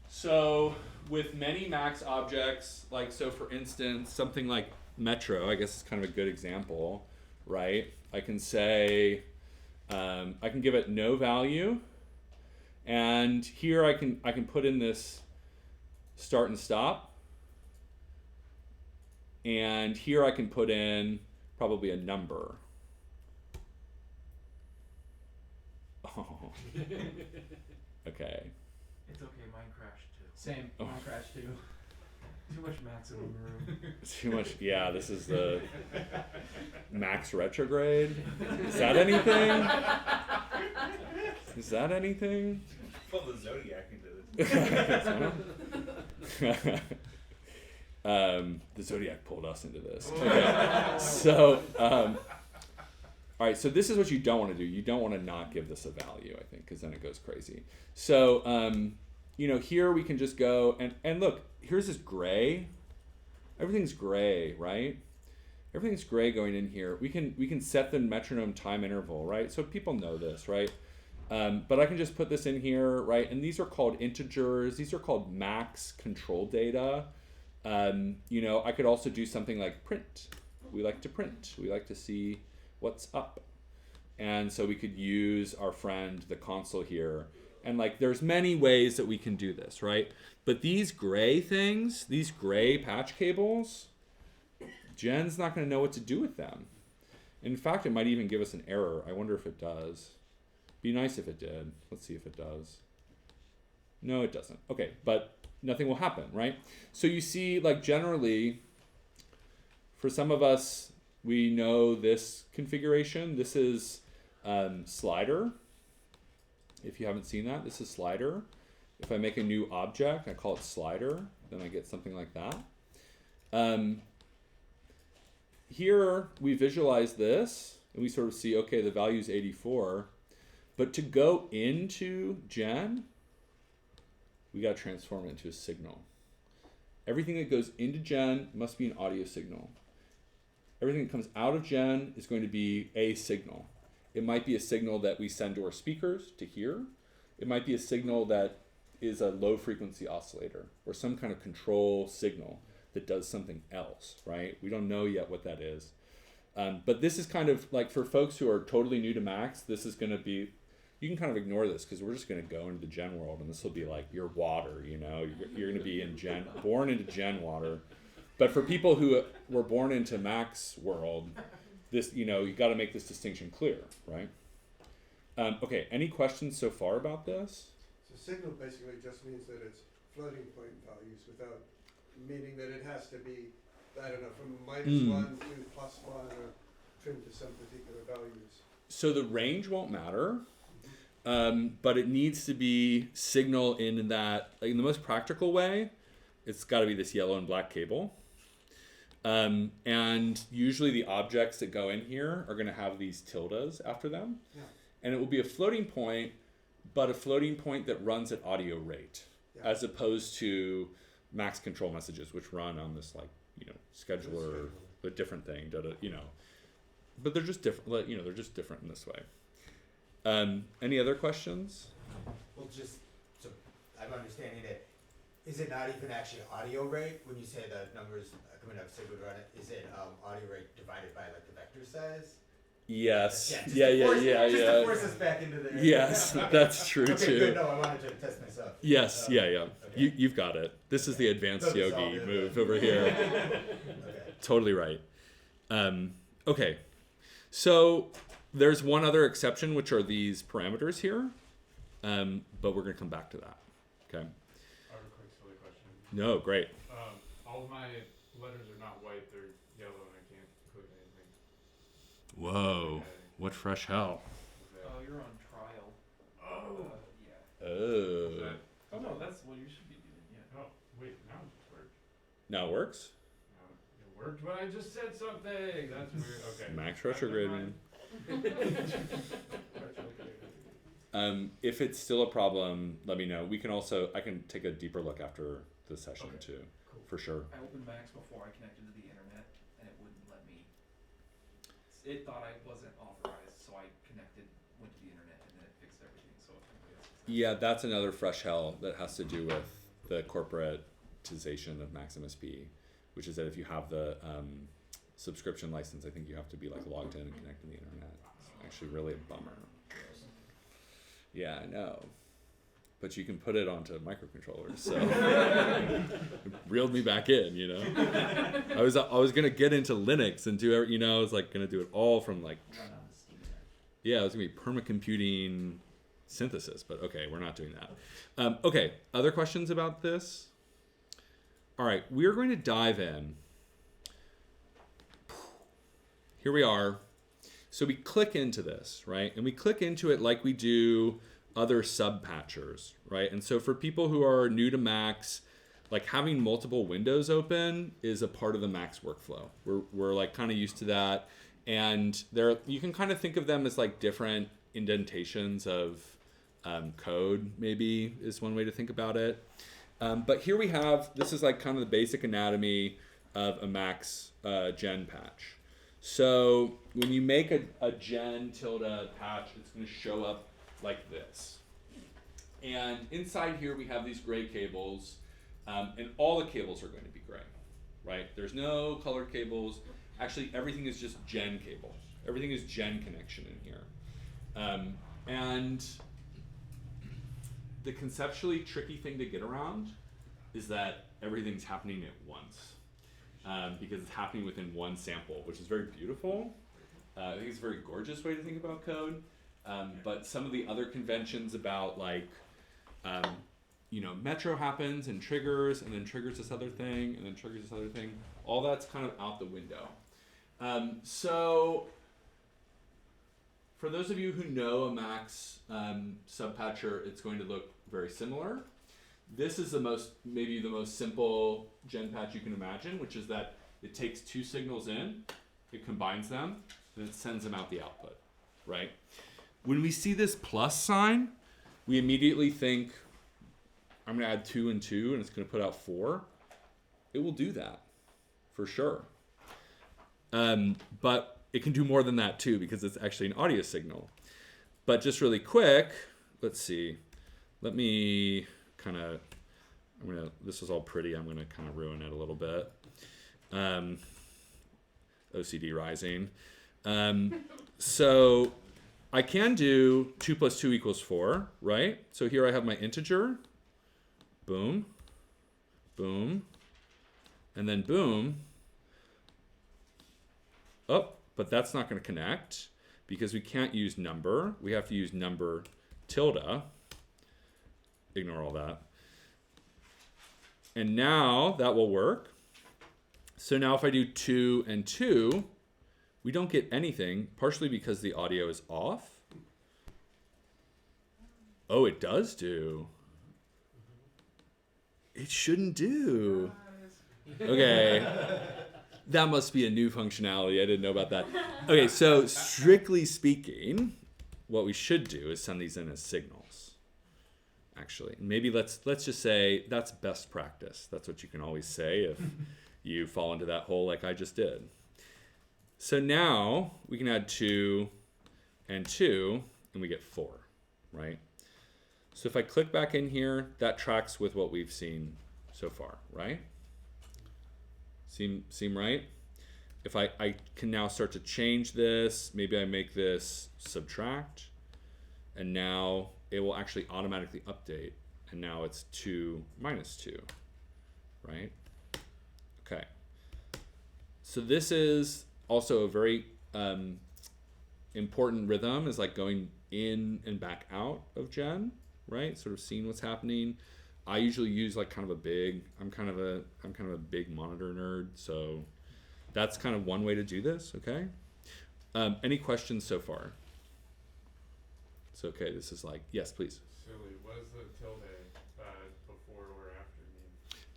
So with many Max objects, like, so for instance, something like Metro, I guess is kind of a good example, right? I can say, I can give it no value, and here I can put in this start and stop, and here I can put in probably a number. Oh. Okay. It's okay, mine crashed too. Same. Oh. Mine crashed too. Too much Max in the room. Too much. Yeah, this is the Max retrograde. Is that anything? Is that anything? Well, the Zodiac into this. The Zodiac pulled us into this. Okay. So, all right. So this is what you don't want to do. You don't want to not give this a value, I think, because then it goes crazy. So, you know, here we can just go and look. Here's this gray. Everything's gray, right? everything's gray going in here. We can set the metronome time interval, right? So people know this, right? But I can just put this in here, right? And these are called integers. These are called max control data. You know, I could also do something like print. We like to print. We like to see what's up. And so we could use our friend, the console here. And like, there's many ways that we can do this, right? But these gray things, these gray patch cables, Jen's not going to know what to do with them. In fact, it might even give us an error. I wonder if it does. Be nice if it did. Let's see if it does. No, it doesn't. Okay, but nothing will happen, right? So you see, like generally, for some of us, we know this configuration. This is slider. If you haven't seen that, this is slider. If I make a new object, I call it slider, then I get something like that. Here we visualize this, and we sort of see, okay, the value is 84. But to go into Gen, we got to transform it into a signal. Everything that goes into Gen must be an audio signal. Everything that comes out of Gen is going to be a signal. It might be a signal that we send to our speakers to hear. It might be a signal that is a low frequency oscillator or some kind of control signal that does something else, right? We don't know yet what that is. But this is kind of like for folks who are totally new to Max, this is going to be, you can kind of ignore this because we're just going to go into the Gen world and this will be like your water, you know, you're going to be in Gen, born into Gen water. But for people who were born into Max world, this, you know, you got to make this distinction clear, right? Okay, any questions so far about this? So signal basically just means that it's floating point values without meaning that it has to be, I don't know, from -1 to +1 or trimmed to some particular values. So the range won't matter, but it needs to be signal in that, like in the most practical way, it's got to be this yellow and black cable. And usually the objects that go in here are going to have these tildes after them. Yeah. And it will be a floating point, but a floating point that runs at audio rate, as opposed to max control messages, which run on this, like, you know, scheduler, a different thing, you know. But they're just different, you know, they're just different in this way. Any other questions? Well, just so I'm understanding it, is it not even actually audio rate when you say the numbers coming up, say would run it? Is it audio rate divided by like the vector size? Yes. Just Yeah. to force us back into the. Yes, that's true okay, too. Good. No, I wanted to test myself. Yes. Yeah. Okay. You've got it. This is the advanced So it's all yogi good, move then. over here. Okay. Totally right. Okay. So there's one other exception, which are these parameters here. But we're going to come back to that. Okay. I have a quick silly question. No, great. All of my letters are not white; they're yellow, and I can't click anything. Whoa. What fresh hell? Oh, you're on trial. Oh. Yeah. Oh. Oh no, that's what you should be doing. Yeah. Oh, wait, now it just worked. Now it works? Now it worked when I just said something. That's weird. Okay. Max retrograde, man. If it's still a problem, let me know. We can also, I can take a deeper look after the session too, Cool. for sure. I opened Max before I connected to the internet, and it wouldn't let me. It thought I wasn't authorized, so I connected, went to the internet, and then it fixed everything. So if anybody else is Yeah, that's another fresh hell that has to do with the corporatization of MaxMSP, which is that if you have the subscription license, I think you have to be like logged in and connected to the internet. It's actually really a bummer. Yeah, I know. But you can put it onto microcontrollers, so it reeled me back in, you know. I was gonna get into Linux and do, you know, I was like gonna do it all from like, run on the Steam. yeah, it was gonna be permacomputing synthesis, but okay, we're not doing that. Okay, other questions about this? All right, we're going to dive in. Here we are. So we click into this, right? And we click into it like we do other sub-patchers, right? And so for people who are new to Max, like having multiple windows open is a part of the Max workflow. We're like kind of used to that. And there, you can kind of think of them as like different indentations of code, maybe is one way to think about it. But here we have, this is like kind of the basic anatomy of a Max Gen patch. So when you make a gen tilde patch, it's going to show up like this. And inside here we have these gray cables, and all the cables are going to be gray, right? There's no colored cables. Actually, everything is just gen cable. Everything is gen connection in here. And the conceptually tricky thing to get around is that everything's happening at once. Because it's happening within one sample, which is very beautiful. I think it's a very gorgeous way to think about code. But some of the other conventions about like, metro happens and then triggers this other thing, and then triggers this other thing, all that's kind of out the window. So for those of you who know a Max subpatcher, it's going to look very similar. This is maybe the most simple gen patch you can imagine, which is that it takes two signals in, it combines them, and it sends them out the output, right? When we see this plus sign, we immediately think, I'm gonna add 2 and 2, and it's gonna put out 4. It will do that, for sure. But it can do more than that too, because it's actually an audio signal. But just really quick, let's see. Let me this is all pretty, I'm gonna kind of ruin it a little bit. OCD rising. So I can do 2 plus 2 equals 4, right? So here I have my integer, boom, boom, and then boom. Oh, but that's not gonna connect because we can't use number. We have to use number tilde. Ignore all that. And now that will work. So now if I do 2 and 2, we don't get anything, partially because the audio is off. Oh, it does do. It shouldn't do. Okay. That must be a new functionality. I didn't know about that. Okay, so strictly speaking, what we should do is send these in as signals. Actually, maybe let's just say that's best practice. That's what you can always say if you fall into that hole like I just did. So now we can add 2 and 2, and we get 4, right? So if I click back in here, that tracks with what we've seen so far, right? Seem right? If I can now start to change this, maybe I make this subtract, and now it will actually automatically update, and now it's 2 minus 2, right? Okay. So this is also a very important rhythm, is like going in and back out of gen, right? Sort of seeing what's happening. I usually use like kind of a big, I'm kind of a big monitor nerd, so that's kind of one way to do this, okay? Any questions so far? It's okay, this is like, yes, please. Silly, what does the tilde before or after mean?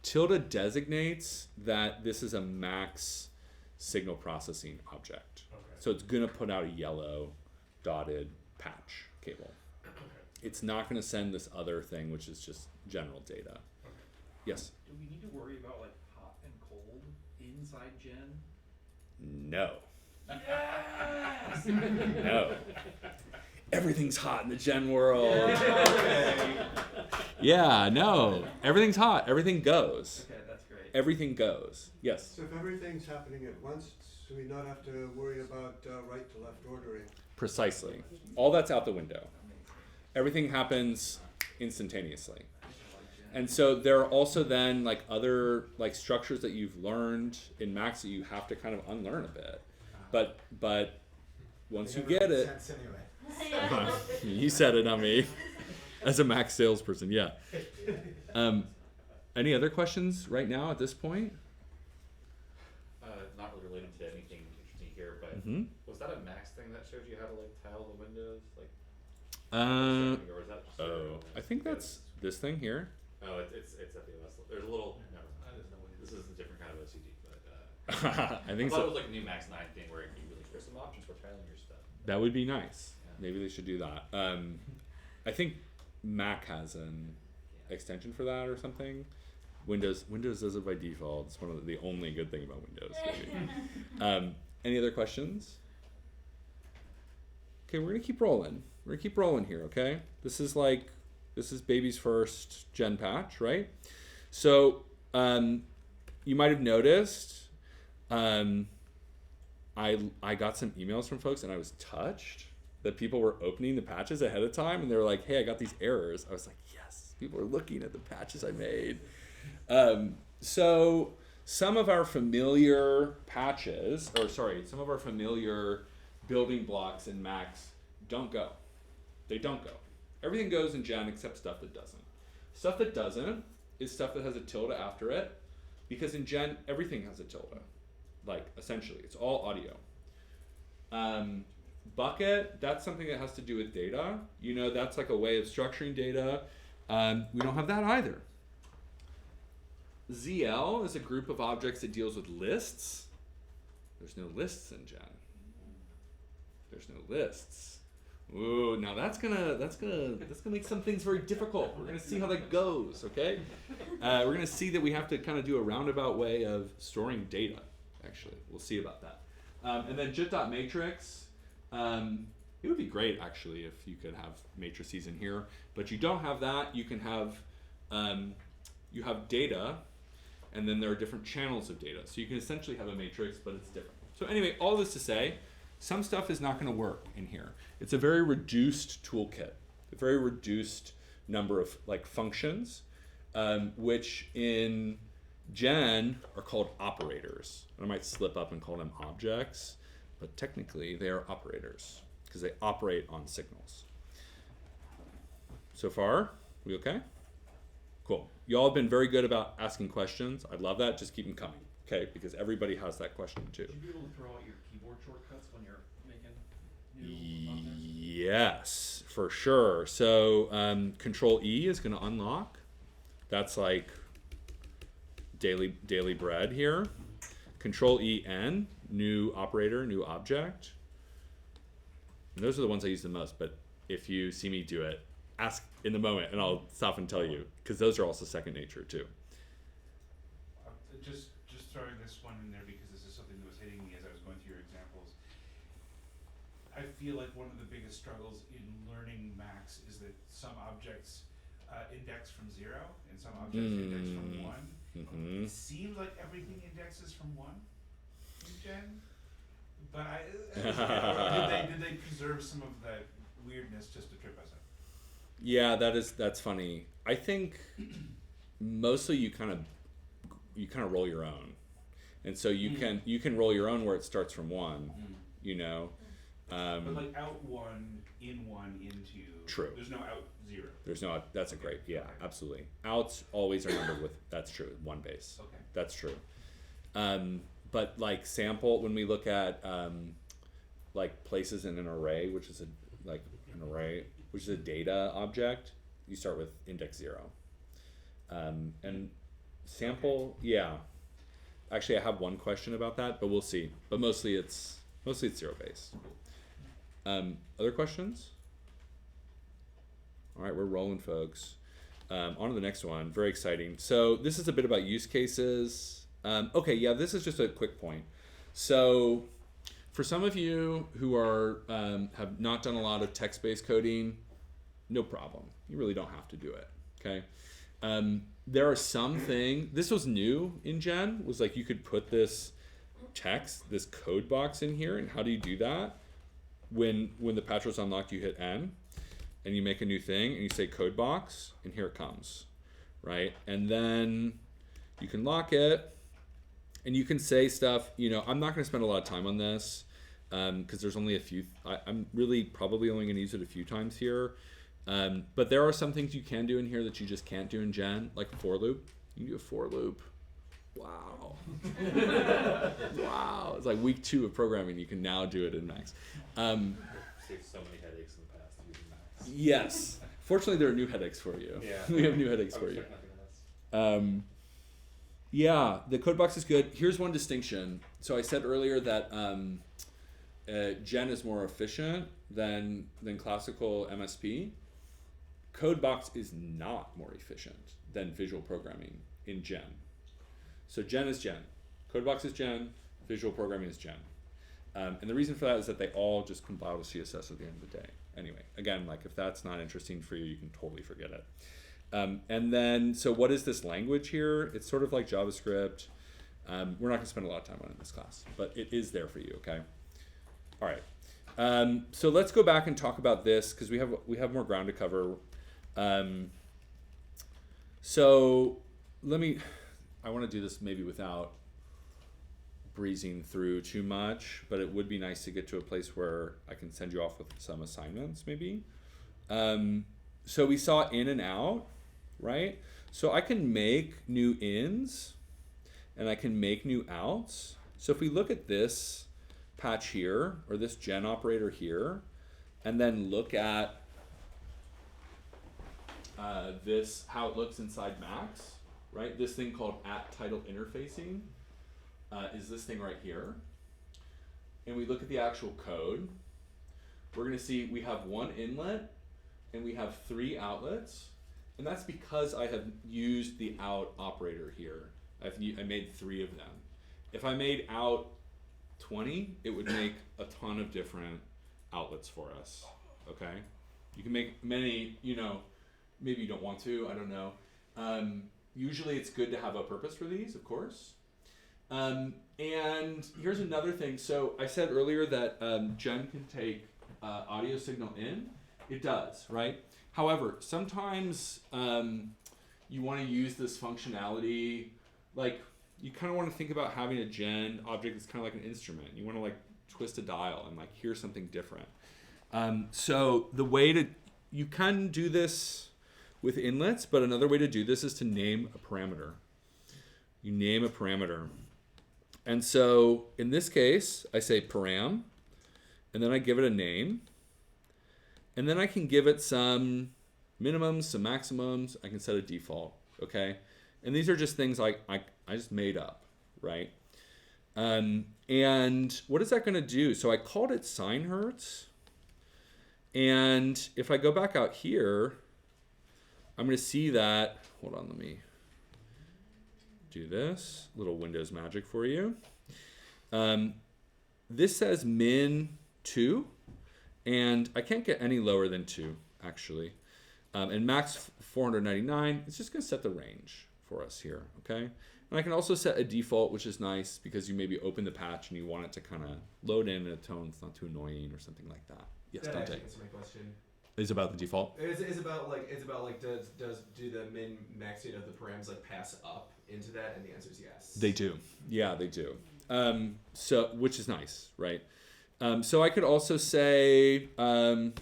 Tilde designates that this is a max signal processing object. Okay. So it's gonna put out a yellow dotted patch cable. Okay. It's not gonna send this other thing, which is just general data. Okay. Yes? Do we need to worry about like hot and cold inside gen? No. Yes! No. Everything's hot in the gen world. Yeah, no. Everything's hot. Everything goes. Okay, that's great. Everything goes. Yes? So if everything's happening at once, do we not have to worry about right to left ordering? Precisely. All that's out the window. Everything happens instantaneously. And so there are also then like other like structures that you've learned in Max that you have to kind of unlearn a bit. But once you get it, Sense anyway. you said it, not me. As a Max salesperson, yeah. Any other questions right now at this point? Not really related to anything interesting here, but was that a Max thing that showed you how to like tile the windows, like? Or was that just I think that's this thing here. Oh, it's at the OS. There's a little. Never mind. This is a different kind of OCD, but I think thought so. it was like a new Max 9 thing where you really there's some options for tiling your stuff. That would be nice. Yeah. Maybe they should do that. I think Mac has an extension for that or something. Windows does it by default. It's one of the only good thing about Windows. Maybe. Any other questions? Okay, we're gonna keep rolling. We're gonna keep rolling here, okay? This is baby's first gen patch, right? So you might have noticed I got some emails from folks and I was touched that people were opening the patches ahead of time and they were like, hey, I got these errors. I was like, yes, people are looking at the patches I made. So some of our familiar patches, some of our familiar building blocks in Max don't go. They don't go. Everything goes in Gen except stuff that doesn't. Stuff that doesn't is stuff that has a tilde after it, because in Gen, everything has a tilde. Like, essentially, it's all audio. Bucket, that's something that has to do with data. You know, that's like a way of structuring data. We don't have that either. ZL is a group of objects that deals with lists. There's no lists in Gen. There's no lists. Ooh, now that's gonna make some things very difficult. We're gonna see how that goes, okay? We're gonna see that we have to kind of do a roundabout way of storing data. Actually, we'll see about that. And then JIT.matrix. It would be great actually if you could have matrices in here, but you don't have that. You can have you have data, and then there are different channels of data. So you can essentially have a matrix, but it's different. So anyway, all this to say, some stuff is not going to work in here. It's a very reduced toolkit, a very reduced number of like functions, which in Gen are called operators. And I might slip up and call them objects, but technically they are operators because they operate on signals. So far, we okay? Cool. Y'all have been very good about asking questions. I love that. Just keep them coming, okay? Because everybody has that question too. Should you be able to throw out your keyboard shortcuts when you're making new objects? Yes, for sure. So Control E is going to unlock. That's like daily bread here. Control EN, new operator, new object. And those are the ones I use the most, but if you see me do it, ask in the moment and I'll stop and tell you, because those are also second nature too. Just throwing this one in there because this is something that was hitting me as I was going through your examples. I feel like one of the biggest struggles in learning Max is that some objects index from 0 and some objects index from 1. Mm-hmm. It seems like everything indexes from 1 in Gen, but did they preserve some of that weirdness just to trip us up? Yeah, that's funny. I think mostly you kind of roll your own, and so you can roll your own where it starts from 1, you know. But like out 1, in 1, into. True. There's no out 0. There's no. That's a great. Yeah, absolutely. Outs always are numbered with. That's true. 1 base. Okay. That's true. But like sample, when we look at like places in an array, which is a data object, you start with index 0. And sample, yeah. Actually, I have one question about that, but we'll see. But mostly it's 0 based. Other questions? All right, we're rolling, folks. On to the next one. Very exciting. So this is a bit about use cases. Okay, yeah, this is just a quick point. So for some of you who are have not done a lot of text-based coding, no problem. You really don't have to do it, okay? There are some things, this was new in Gen, was like you could put this text, this code box in here, and how do you do that? When the patch was unlocked, you hit N, and you make a new thing, and you say code box, and here it comes, right? And then you can lock it, and you can say stuff, you know, I'm not gonna spend a lot of time on this, because there's only a few, I'm really probably only gonna use it a few times here. But there are some things you can do in here that you just can't do in Gen, like a for loop. You can do a for loop. Wow. Wow. It's like week 2 of programming. You can now do it in Max. Saved so many headaches in the past using Max. Yes. Fortunately, there are new headaches for you. Yeah. We have new headaches for you. Yeah, the code box is good. Here's one distinction. So I said earlier that Gen is more efficient than classical MSP. Codebox is not more efficient than visual programming in Gen. So Gen is Gen. Codebox is Gen. Visual programming is Gen. And the reason for that is that they all just compile to CSS at the end of the day. Anyway, again, like if that's not interesting for you, you can totally forget it. And then, so what is this language here? It's sort of like JavaScript. We're not going to spend a lot of time on it in this class, but it is there for you, okay? All right. So let's go back and talk about this because we have more ground to cover. So I want to do this maybe without breezing through too much, but it would be nice to get to a place where I can send you off with some assignments maybe. So we saw in and out, right? So I can make new ins and I can make new outs. So if we look at this patch here, or this gen operator here, and then look at this, how it looks inside Max, right? This thing called @title interfacing is this thing right here. And we look at the actual code, we're gonna see we have one inlet and we have 3 outlets. And that's because I have used the out operator here. I made 3 of them. If I made out 20, it would make a ton of different outlets for us, okay? You can make many, maybe you don't want to, I don't know. Usually it's good to have a purpose for these, of course. And here's another thing. So I said earlier that Gen can take audio signal in. It does, right? However, sometimes you want to use this functionality, like you kind of want to think about having a gen object that's kind of like an instrument. You want to like twist a dial and like hear something different. So the way you can do this with inlets, but another way to do this is to name a parameter. You name a parameter. And so in this case, I say param, and then I give it a name. And then I can give it some minimums, some maximums. I can set a default, okay? And these are just things I just made up, right? And what is that gonna do? So I called it sine hertz. And if I go back out here, I'm gonna see that, hold on, let me do this, little Windows magic for you. This says min 2. And I can't get any lower than 2, actually. And max 499, it's just going to set the range for us here, okay? And I can also set a default, which is nice because you maybe open the patch and you want it to kind of load in a tone that's not too annoying or something like that. Yes, that Dante. actually answers my question. Is about the default? It's about like do the min max of the params like pass up into that, and the answer is yes. They do. Yeah, they do. So which is nice, right? So I could also say, let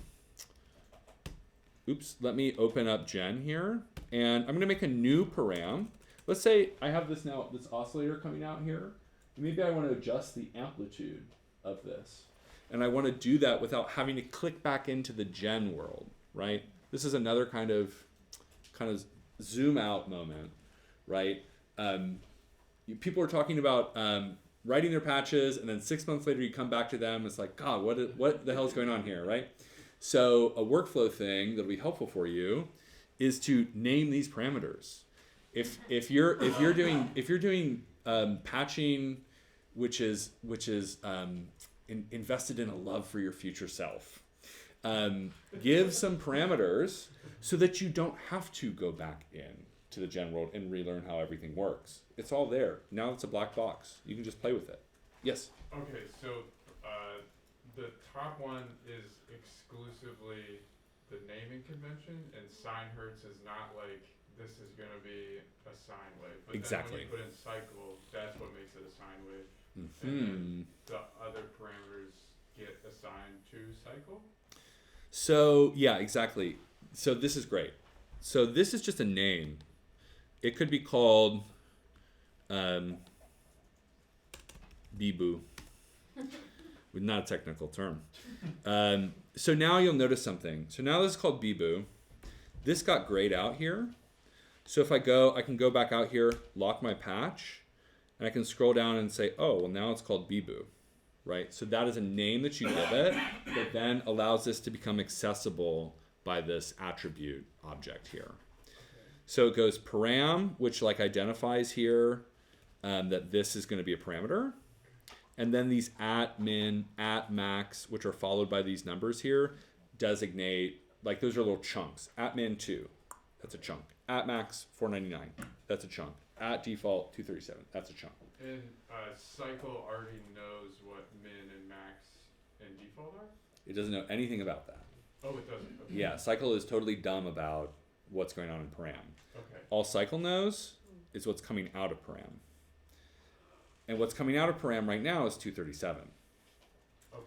me open up Gen here, and I'm gonna make a new param. Let's say I have this oscillator coming out here. Maybe I want to adjust the amplitude of this. And I want to do that without having to click back into the Gen world, right? This is another kind of zoom out moment, right? People are talking about writing their patches, and then 6 months later you come back to them. It's like, God, what the hell is going on here, right? So a workflow thing that'll be helpful for you is to name these parameters. If you're doing patching, which is invested in a love for your future self, give some parameters so that you don't have to go back in to the Gen world and relearn how everything works. It's all there. Now it's a black box. You can just play with it. Yes? Okay, so the top one is exclusively the naming convention, and sine hertz is not like this is going to be a sine wave. But Exactly. then when you put in cycle, that's what makes it a sine wave. Mm-hmm. And then the other parameters get assigned to cycle? So, yeah, exactly. So this is great. So this is just a name. It could be called Beboo. Not a technical term. So now you'll notice something. So now this is called Beboo. This got grayed out here. So if I can go back out here, lock my patch, and I can scroll down and say, oh, well now it's called Beboo, right? So that is a name that you give it that then allows this to become accessible by this attribute object here. So it goes param, which like identifies here that this is going to be a parameter. And then these at min, at max, which are followed by these numbers here, designate, like those are little chunks. At min 2, that's a chunk. At max 499, that's a chunk. At default 237, that's a chunk. And cycle already knows what min and max and default are? It doesn't know anything about that. Oh, it doesn't. Okay. Yeah, cycle is totally dumb about what's going on in param. Okay. All cycle knows is what's coming out of param. And what's coming out of param right now is 237. Okay.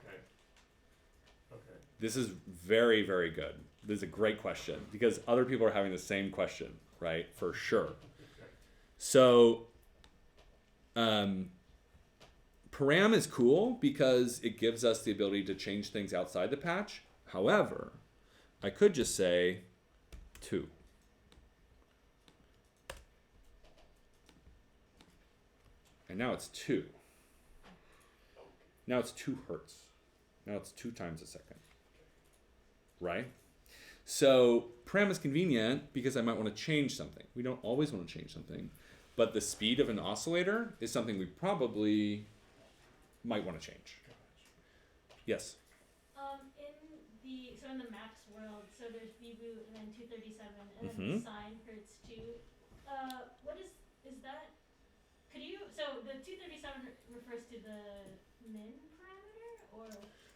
Okay. This is very, very good. This is a great question because other people are having the same question, right? For sure. Okay. So, param is cool because it gives us the ability to change things outside the patch. However, I could just say 2. And now it's 2. Now it's 2 hertz. Now it's 2 times a second. Right? So param is convenient because I might want to change something. We don't always want to change something. But the speed of an oscillator is something we probably might want to change. Yes? In the max world, so there's VBOO and then 237 and then the sine hertz 2. What is that? Could you, so the 237 refers to the min parameter or?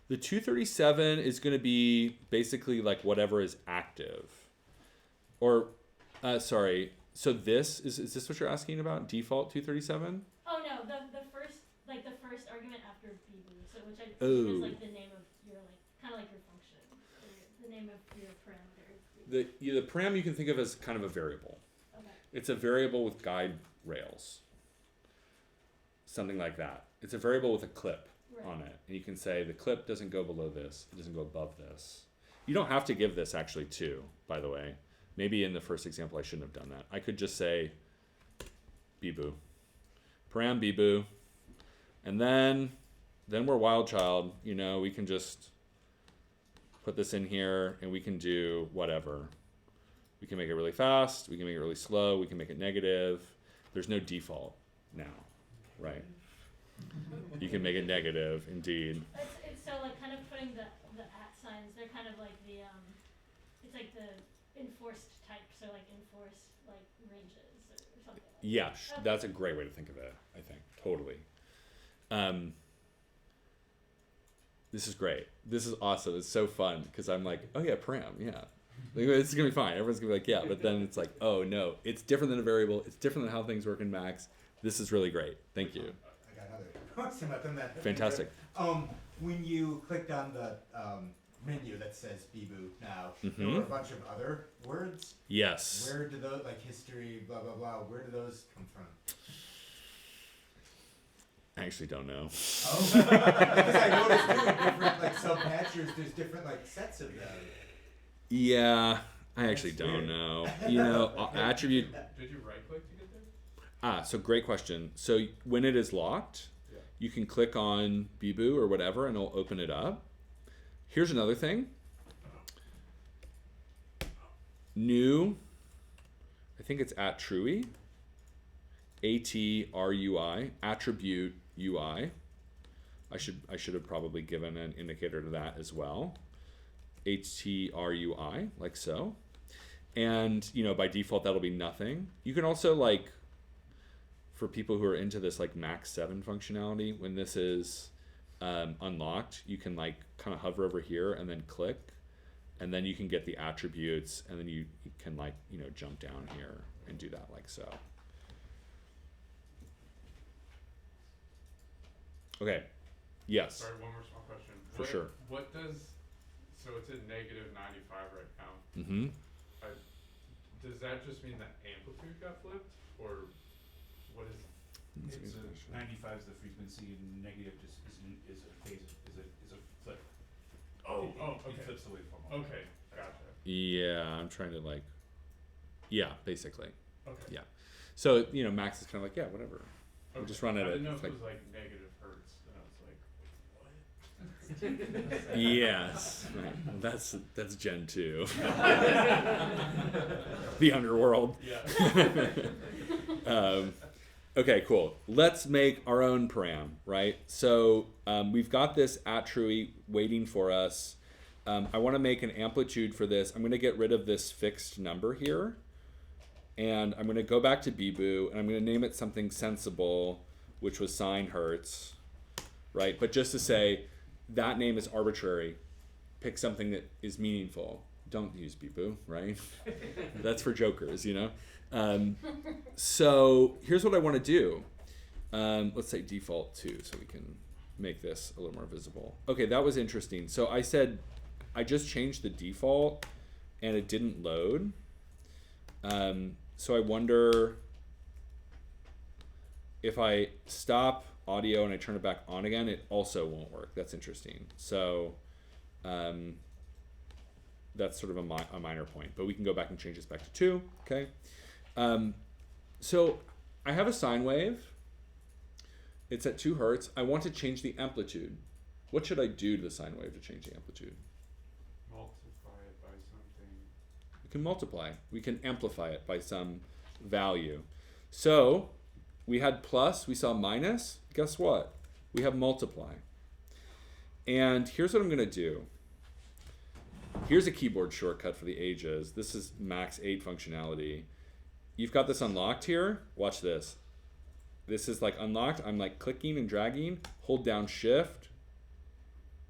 The 237 is going to be basically like whatever is active. Or, sorry, so this, is this what you're asking about? Default 237? Oh no, the first argument after VBOO, so which I think is like the name of your, like, kind of like your function, or the name of your parameter. The param you can think of as kind of a variable. Okay. It's a variable with guide rails. Something like that. It's a variable with a clip on it. And you can say the clip doesn't go below this, it doesn't go above this. You don't have to give this actually too, by the way. Maybe in the first example I shouldn't have done that. I could just say BBOO. Param BBOO. And then we're wild child. You know, we can just put this in here and we can do whatever. We can make it really fast, we can make it really slow, we can make it negative. There's no default now, right? You can make it negative, indeed. It's so like kind of putting the at signs, they're kind of like the, it's like the enforced type, so like enforced like ranges or something like that. Yeah, Okay. that's a great way to think of it, I think, totally. This is great. This is awesome. It's so fun because I'm like, oh yeah, param, yeah. Like, it's gonna be fine. Everyone's gonna be like, yeah, but then it's like, oh no, it's different than a variable. It's different than how things work in Max. This is really great. Thank you. I got another question about that. Fantastic. When you clicked on the menu that says BBOO now, there were a bunch of other words. Yes. Where do those, like history, blah blah blah, where do those come from? I actually don't know. Oh, because I noticed doing different like subpatchers, there's different like sets of them. Yeah, I actually That's don't weird. know. You know, attribute. Did you right click to get there? So great question. So when it is locked, you can click on BBOO or whatever and it'll open it up. Here's another thing. New, I think it's at Trui. ATRUI, attribute UI. I should have probably given an indicator to that as well. HTRUI, like so. And, you know, by default, that'll be nothing. You can also, like, for people who are into this, like, Max 7 functionality, when this is unlocked, you can, like, kind of hover over here and then click. And then you can get the attributes, and then you can, like, you know, jump down here and do that like so. Okay. Yes. Sorry, one more small question. For sure. What does, so it's at negative 95 right now. Mm-hmm. Does that just mean the amplitude got flipped, or what is? It's 95 is the frequency, and negative just is a phase, is a flip. Oh, It okay. flips the waveform. Okay, gotcha. Yeah, I'm trying to like. Yeah, basically. Okay. Yeah. So you know, Max is kind of like, yeah, whatever. We'll Okay. just run at I it. didn't know It's if it was like negative hertz, and I was like, what? Yes. Right. Well, that's Gen 2. The underworld. Yeah. Okay, cool. Let's make our own param, right? So we've got this @true waiting for us. I want to make an amplitude for this. I'm going to get rid of this fixed number here. And I'm going to go back to Bbu, and I'm going to name it something sensible, which was sine hertz, right? But just to say, that name is arbitrary. Pick something that is meaningful. Don't use Bbu, right? That's for jokers, you know? So here's what I want to do. Let's say default 2, so we can make this a little more visible. Okay, that was interesting. So I said, I just changed the default, and it didn't load. So I wonder if I stop audio and I turn it back on again, it also won't work. That's interesting. So that's sort of a minor point, but we can go back and change this back to 2, okay? So I have a sine wave. It's at 2 hertz. I want to change the amplitude. What should I do to the sine wave to change the amplitude? Multiply it by something. We can multiply. We can amplify it by some value. So we had plus, we saw minus. Guess what? We have multiply. And here's what I'm going to do. Here's a keyboard shortcut for the ages. This is Max 8 functionality. You've got this unlocked here. Watch this. This is like unlocked. I'm like clicking and dragging. Hold down shift.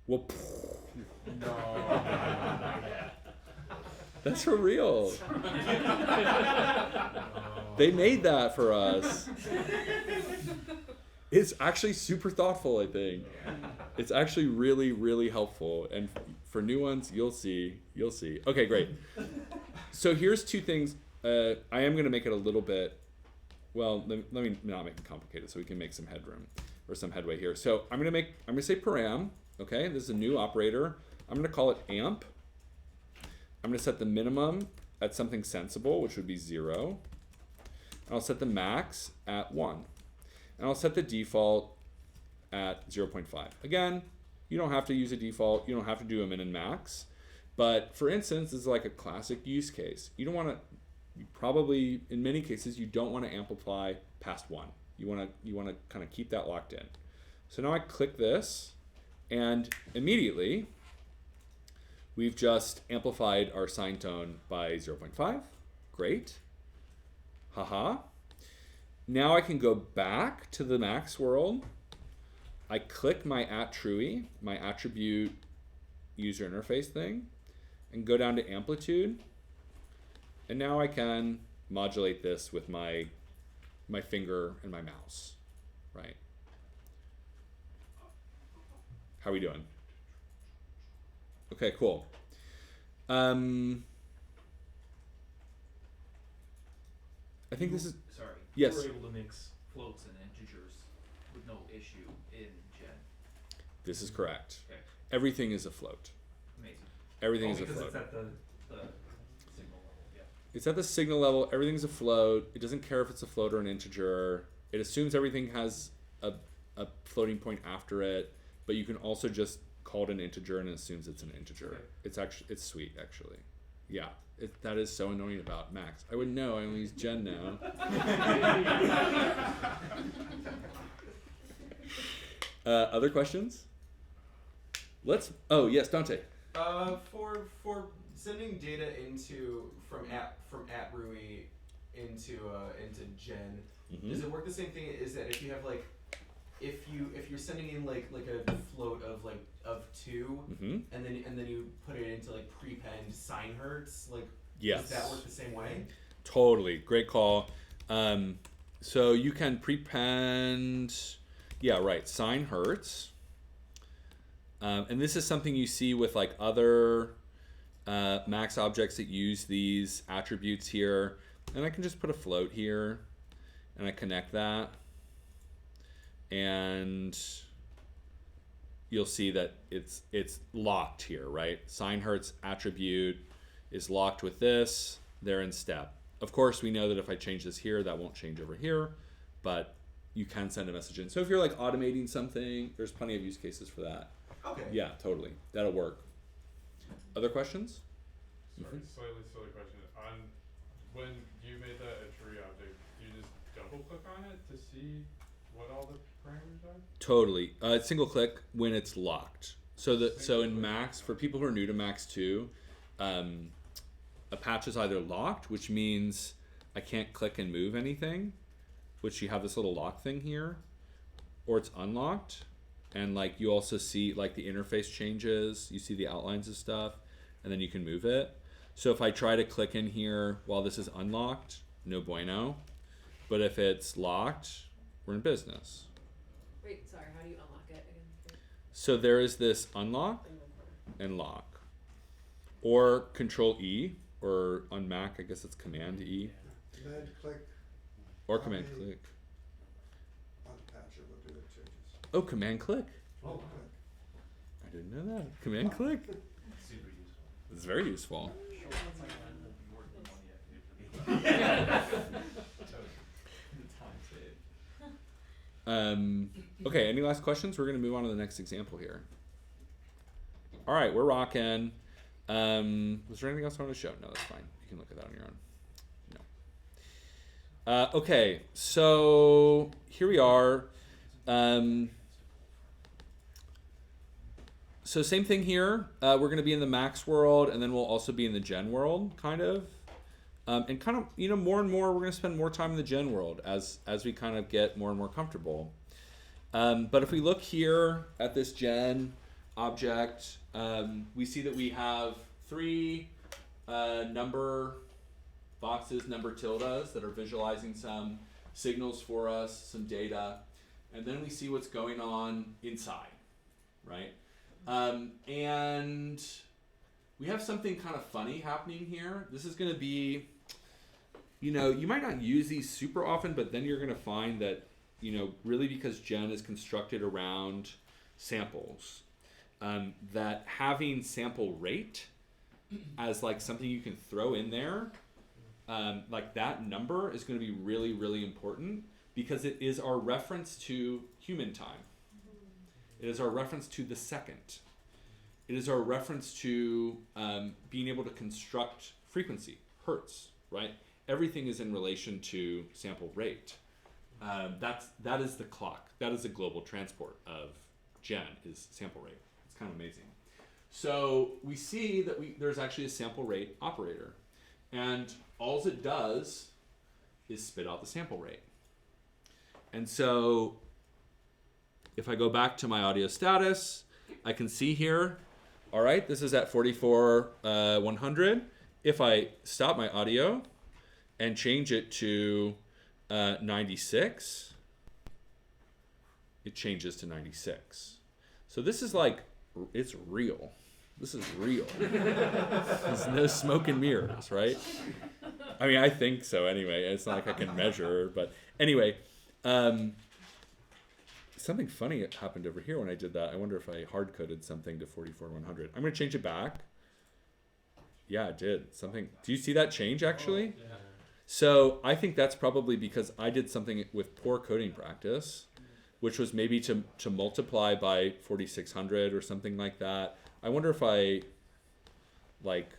Whoop. No. That's for real. They made that for us. It's actually super thoughtful, I think. It's actually really, really helpful. And for new ones, you'll see. Okay, great. So here's 2 things. I am going to make it a little bit, well, let me not make it complicated so we can make some headroom or some headway here. So I'm going to say param, okay? This is a new operator. I'm going to call it amp. I'm going to set the minimum at something sensible, which would be 0. And I'll set the max at 1. And I'll set the default at 0.5. Again, you don't have to use a default. You don't have to do a min and max. But for instance, this is like a classic use case. You don't want to, you probably, in many cases, you don't want to amplify past 1. You want to kind of keep that locked in. So now I click this, and immediately, we've just amplified our sine tone by 0.5. Great. Haha. Now I can go back to the max world. I click my @true, my attribute user interface thing, and go down to amplitude. And now I can modulate this with my finger and my mouse, right? How are we doing? Okay, cool. I think this is, Sorry. yes. We're able to mix floats and integers with no issue in Gen. This is correct. Okay. Everything is a float. Amazing. Everything Oh, is a because float. it's at the signal level, yeah. It's at the signal level. Everything's a float. It doesn't care if it's a float or an integer. It assumes everything has a floating point after it, but you can also just call it an integer and it assumes it's an integer. Okay. It's sweet, actually. Yeah, that is so annoying about Max. I wouldn't know. I only use Gen now. Other questions? Oh yes, Dante. For sending data from @Rui into Gen, does it work the same thing? Is that if you have like, if you're sending in like a float of 2, and then you put it into like prepend sine hertz, like, yes, does that work the same way? Totally, great call. So you can prepend, yeah, right, sine hertz. And this is something you see with like other Max objects that use these attributes here. And I can just put a float here and I connect that. And you'll see that it's locked here, right? Sine hertz attribute is locked with this. They're in step. Of course, we know that if I change this here, that won't change over here, but you can send a message in. So if you're like automating something, there's plenty of use cases for that. Okay. Yeah, totally. That'll work. Other questions? Sorry, slightly silly question. When you made that a tree object, you just double double click on it to see what all the parameters are? Totally. Single click when it's locked. So in Max, for people who are new to Max 2, a patch is either locked, which means I can't click and move anything, which you have this little lock thing here, or it's unlocked, and like you also see like the interface changes, you see the outlines of stuff, and then you can move it. So if I try to click in here while this is unlocked, no bueno. But if it's locked, we're in business. Wait, sorry, how do you unlock it again? So there is this unlock and lock, or Control E, or on Mac, I guess it's Command E, Command click or Command click. on the patch, it will do it changes. Oh, Command click. Oh, I didn't know that. Command click. Super useful. It's very useful. Okay, any last questions? We're going to move on to the next example here. All right, we're rocking. Was there anything else I want to show? No, that's fine. You can look at that on your own. No. Okay, so here we are. So same thing here. We're going to be in the Max world, and then we'll also be in the Gen world, kind of. And kind of, you know, more and more, we're going to spend more time in the Gen world as we kind of get more and more comfortable. But if we look here at this Gen object, we see that we have 3 number boxes, number tildes that are visualizing some signals for us, some data. And then we see what's going on inside, right? And we have something kind of funny happening here. This is going to be, you know, you might not use these super often, but then you're going to find that, you know, really because Gen is constructed around samples, that having sample rate as like something you can throw in there, like that number is going to be really, really important because it is our reference to human time. It is our reference to the second. It is our reference to being able to construct frequency, hertz, right? Everything is in relation to sample rate. That is the clock. That is the global transport of Gen, is sample rate. It's kind of amazing. So we see that there's actually a sample rate operator. And all it does is spit out the sample rate. And so if I go back to my audio status, I can see here, all right, this is at 44,100. If I stop my audio and change it to 96, it changes to 96. So this is like, it's real. This is real. There's no smoke and mirrors, right? I mean, I think so anyway. It's not like I can measure, but anyway, something funny happened over here when I did that. I wonder if I hard-coded something to 44,100. I'm going to change it back. Yeah, it did. Something. Do you see that change, actually? Oh, yeah. So I think that's probably because I did something with poor coding practice, which was maybe to multiply by 4,600 or something like that. I wonder if I, like...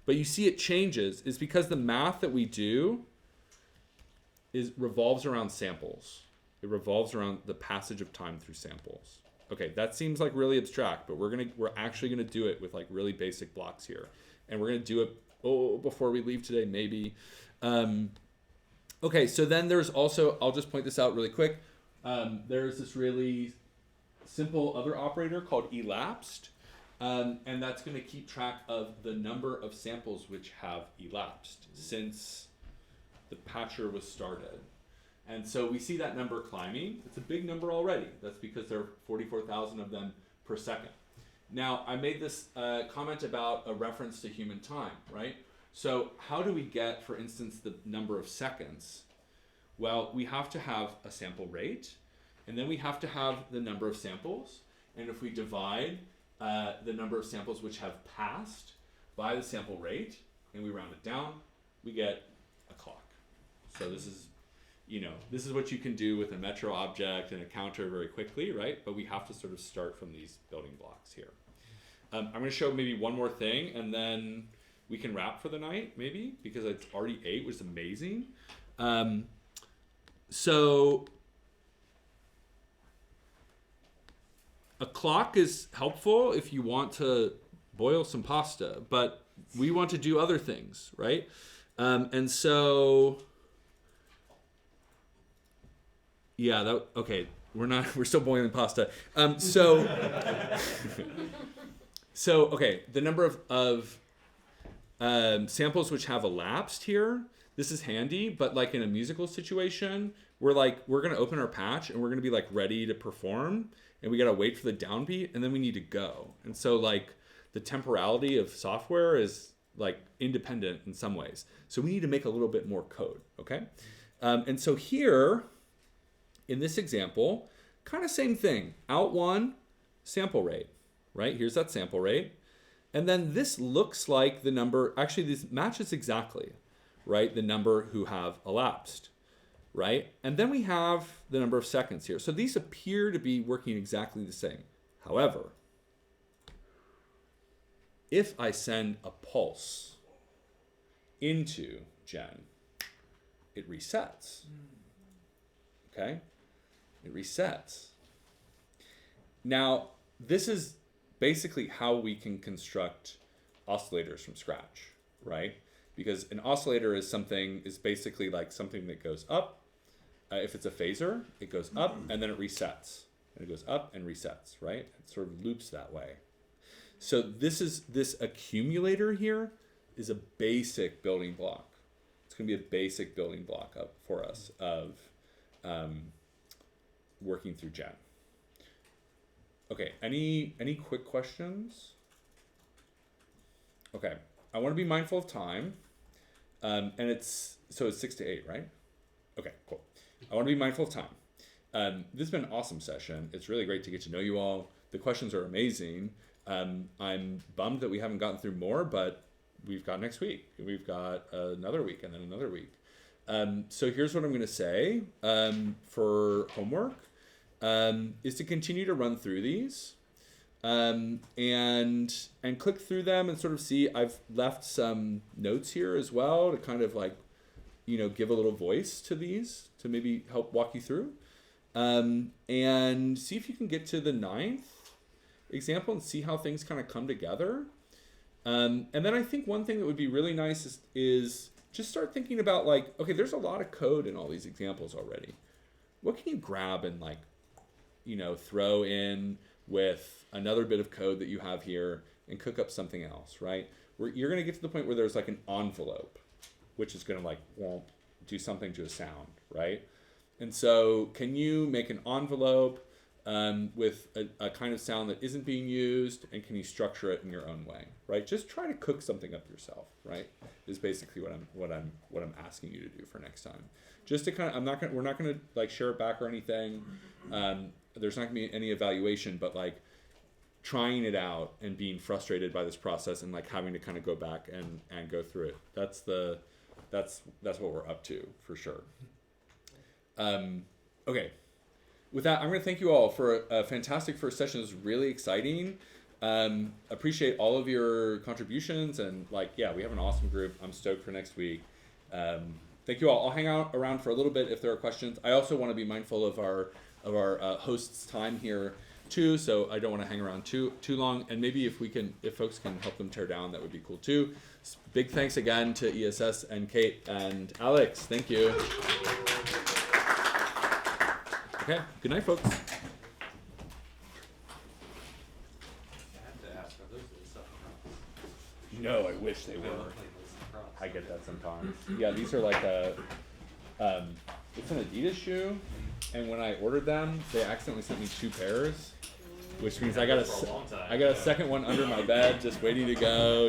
But you see it changes. It's because the math that we do revolves around samples. It revolves around the passage of time through samples. Okay, that seems like really abstract, but we're actually gonna do it with like really basic blocks here, and we're gonna do it before we leave today, maybe. Okay, so then there's also, I'll just point this out really quick. There's this really simple other operator called elapsed, and that's gonna keep track of the number of samples which have elapsed since the patcher was started. And so we see that number climbing. It's a big number already. That's because there are 44,000 of them per second. Now, I made this comment about a reference to human time, right? So how do we get, for instance, the number of seconds? Well, we have to have a sample rate, and then we have to have the number of samples. And if we divide the number of samples which have passed by the sample rate, and we round it down, we get a clock. So this is, you know, this is what you can do with a metro object and a counter very quickly, right? But we have to sort of start from these building blocks here. I'm going to show maybe one more thing, and then we can wrap for the night, maybe, because it's already 8, which is amazing. so a clock is helpful if you want to boil some pasta, but we want to do other things, right? And so, yeah, okay. We're still boiling pasta. So okay, the number of samples which have elapsed here, this is handy, but like in a musical situation, we're going to open our patch and we're going to be like ready to perform, and we got to wait for the downbeat, and then we need to go. And so like the temporality of software is like independent in some ways. So we need to make a little bit more code, okay? And so here, in this example, kind of same thing. Out one, sample rate, right? Here's that sample rate. And then this looks like the number, actually this matches exactly, right? The number who have elapsed, right? And then we have the number of seconds here. So these appear to be working exactly the same. However, if I send a pulse into Gen, it resets, okay? It resets. Now, this is basically how we can construct oscillators from scratch, right? Because an oscillator is basically like something that goes up. If it's a phasor, it goes up and then it resets. And it goes up and resets, right? It sort of loops that way. So this accumulator here is a basic building block. It's going to be a basic building block up for us of working through Gen. Okay, any quick questions? Okay, I want to be mindful of time, and it's 6 to 8, right? Okay, cool. I want to be mindful of time. This has been an awesome session. It's really great to get to know you all. The questions are amazing. I'm bummed that we haven't gotten through more, but we've got next week. We've got another week and then another week. So here's what I'm going to say for homework. Is to continue to run through these and click through them and sort of see. I've left some notes here as well to kind of like, give a little voice to these to maybe help walk you through, and see if you can get to the 9th example and see how things kind of come together. And then I think one thing that would be really nice is just start thinking about like, okay, there's a lot of code in all these examples already. What can you grab and like, throw in with another bit of code that you have here and cook up something else, right? You're going to get to the point where there's like an envelope, which is going to like do something to a sound, right? And so can you make an envelope with a kind of sound that isn't being used, and can you structure it in your own way, right? Just try to cook something up yourself, right? Is basically what I'm asking you to do for next time. Just to kind of, we're not gonna like share it back or anything. There's not gonna be any evaluation, but like trying it out and being frustrated by this process and like having to kind of go back and go through it. That's what we're up to for sure. Okay. With that, I'm going to thank you all for a fantastic first session. It was really exciting. Appreciate all of your contributions, and we have an awesome group. I'm stoked for next week. Thank you all. I'll hang out around for a little bit if there are questions. I also want to be mindful of our hosts' time here too, so I don't want to hang around too long. And maybe if folks can help them tear down, that would be cool too. Big thanks again to ESS and Kate and Alex. Thank you. Okay, good night, folks. I have to ask, are those the No, I wish they were. I get that sometimes. Yeah, these are like it's an Adidas shoe, and when I ordered them, they accidentally sent me 2 pairs, which means I got a second one under my bed, just waiting to go,